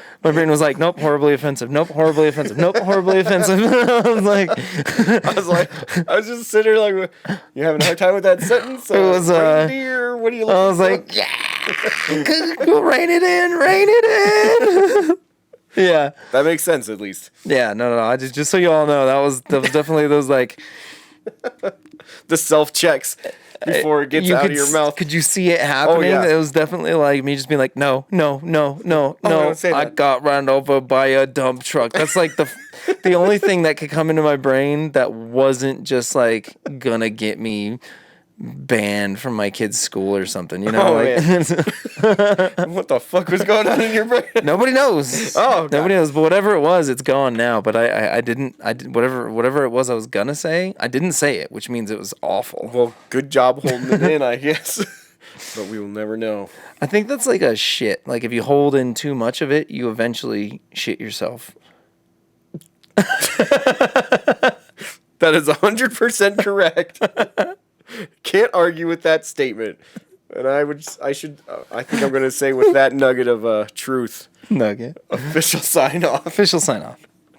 nope, horribly offensive. Nope, horribly offensive. Nope, horribly offensive. I was just sitting there like, you having a hard time with that sentence? It was, reindeer, what are you looking I was for? like, yeah, go rein it in. Yeah. That makes sense at least. Yeah, no. I just so you all know, that was definitely those like The self checks before it gets you out could of your mouth. Could you see it happening? yeah. It was definitely like me just being like, no. don't say I that. got run over by a dump truck. That's like the only thing that could come into my brain that wasn't just like gonna get me banned from my kid's school or something. Oh, Like What the fuck was going on in your brain? nobody knows. Oh, God. Nobody knows. But whatever it was, it's gone now. But I didn't whatever it was I was gonna say, I didn't say it, which means it was awful. Well, good job holding it in, I guess. But we will never know. I think that's like a shit. Like if you hold in too much of it, you eventually shit yourself. That is 100% correct. Can't argue with that statement. And I think I'm going to say with that nugget of truth, Nugget. official sign off. Official sign off.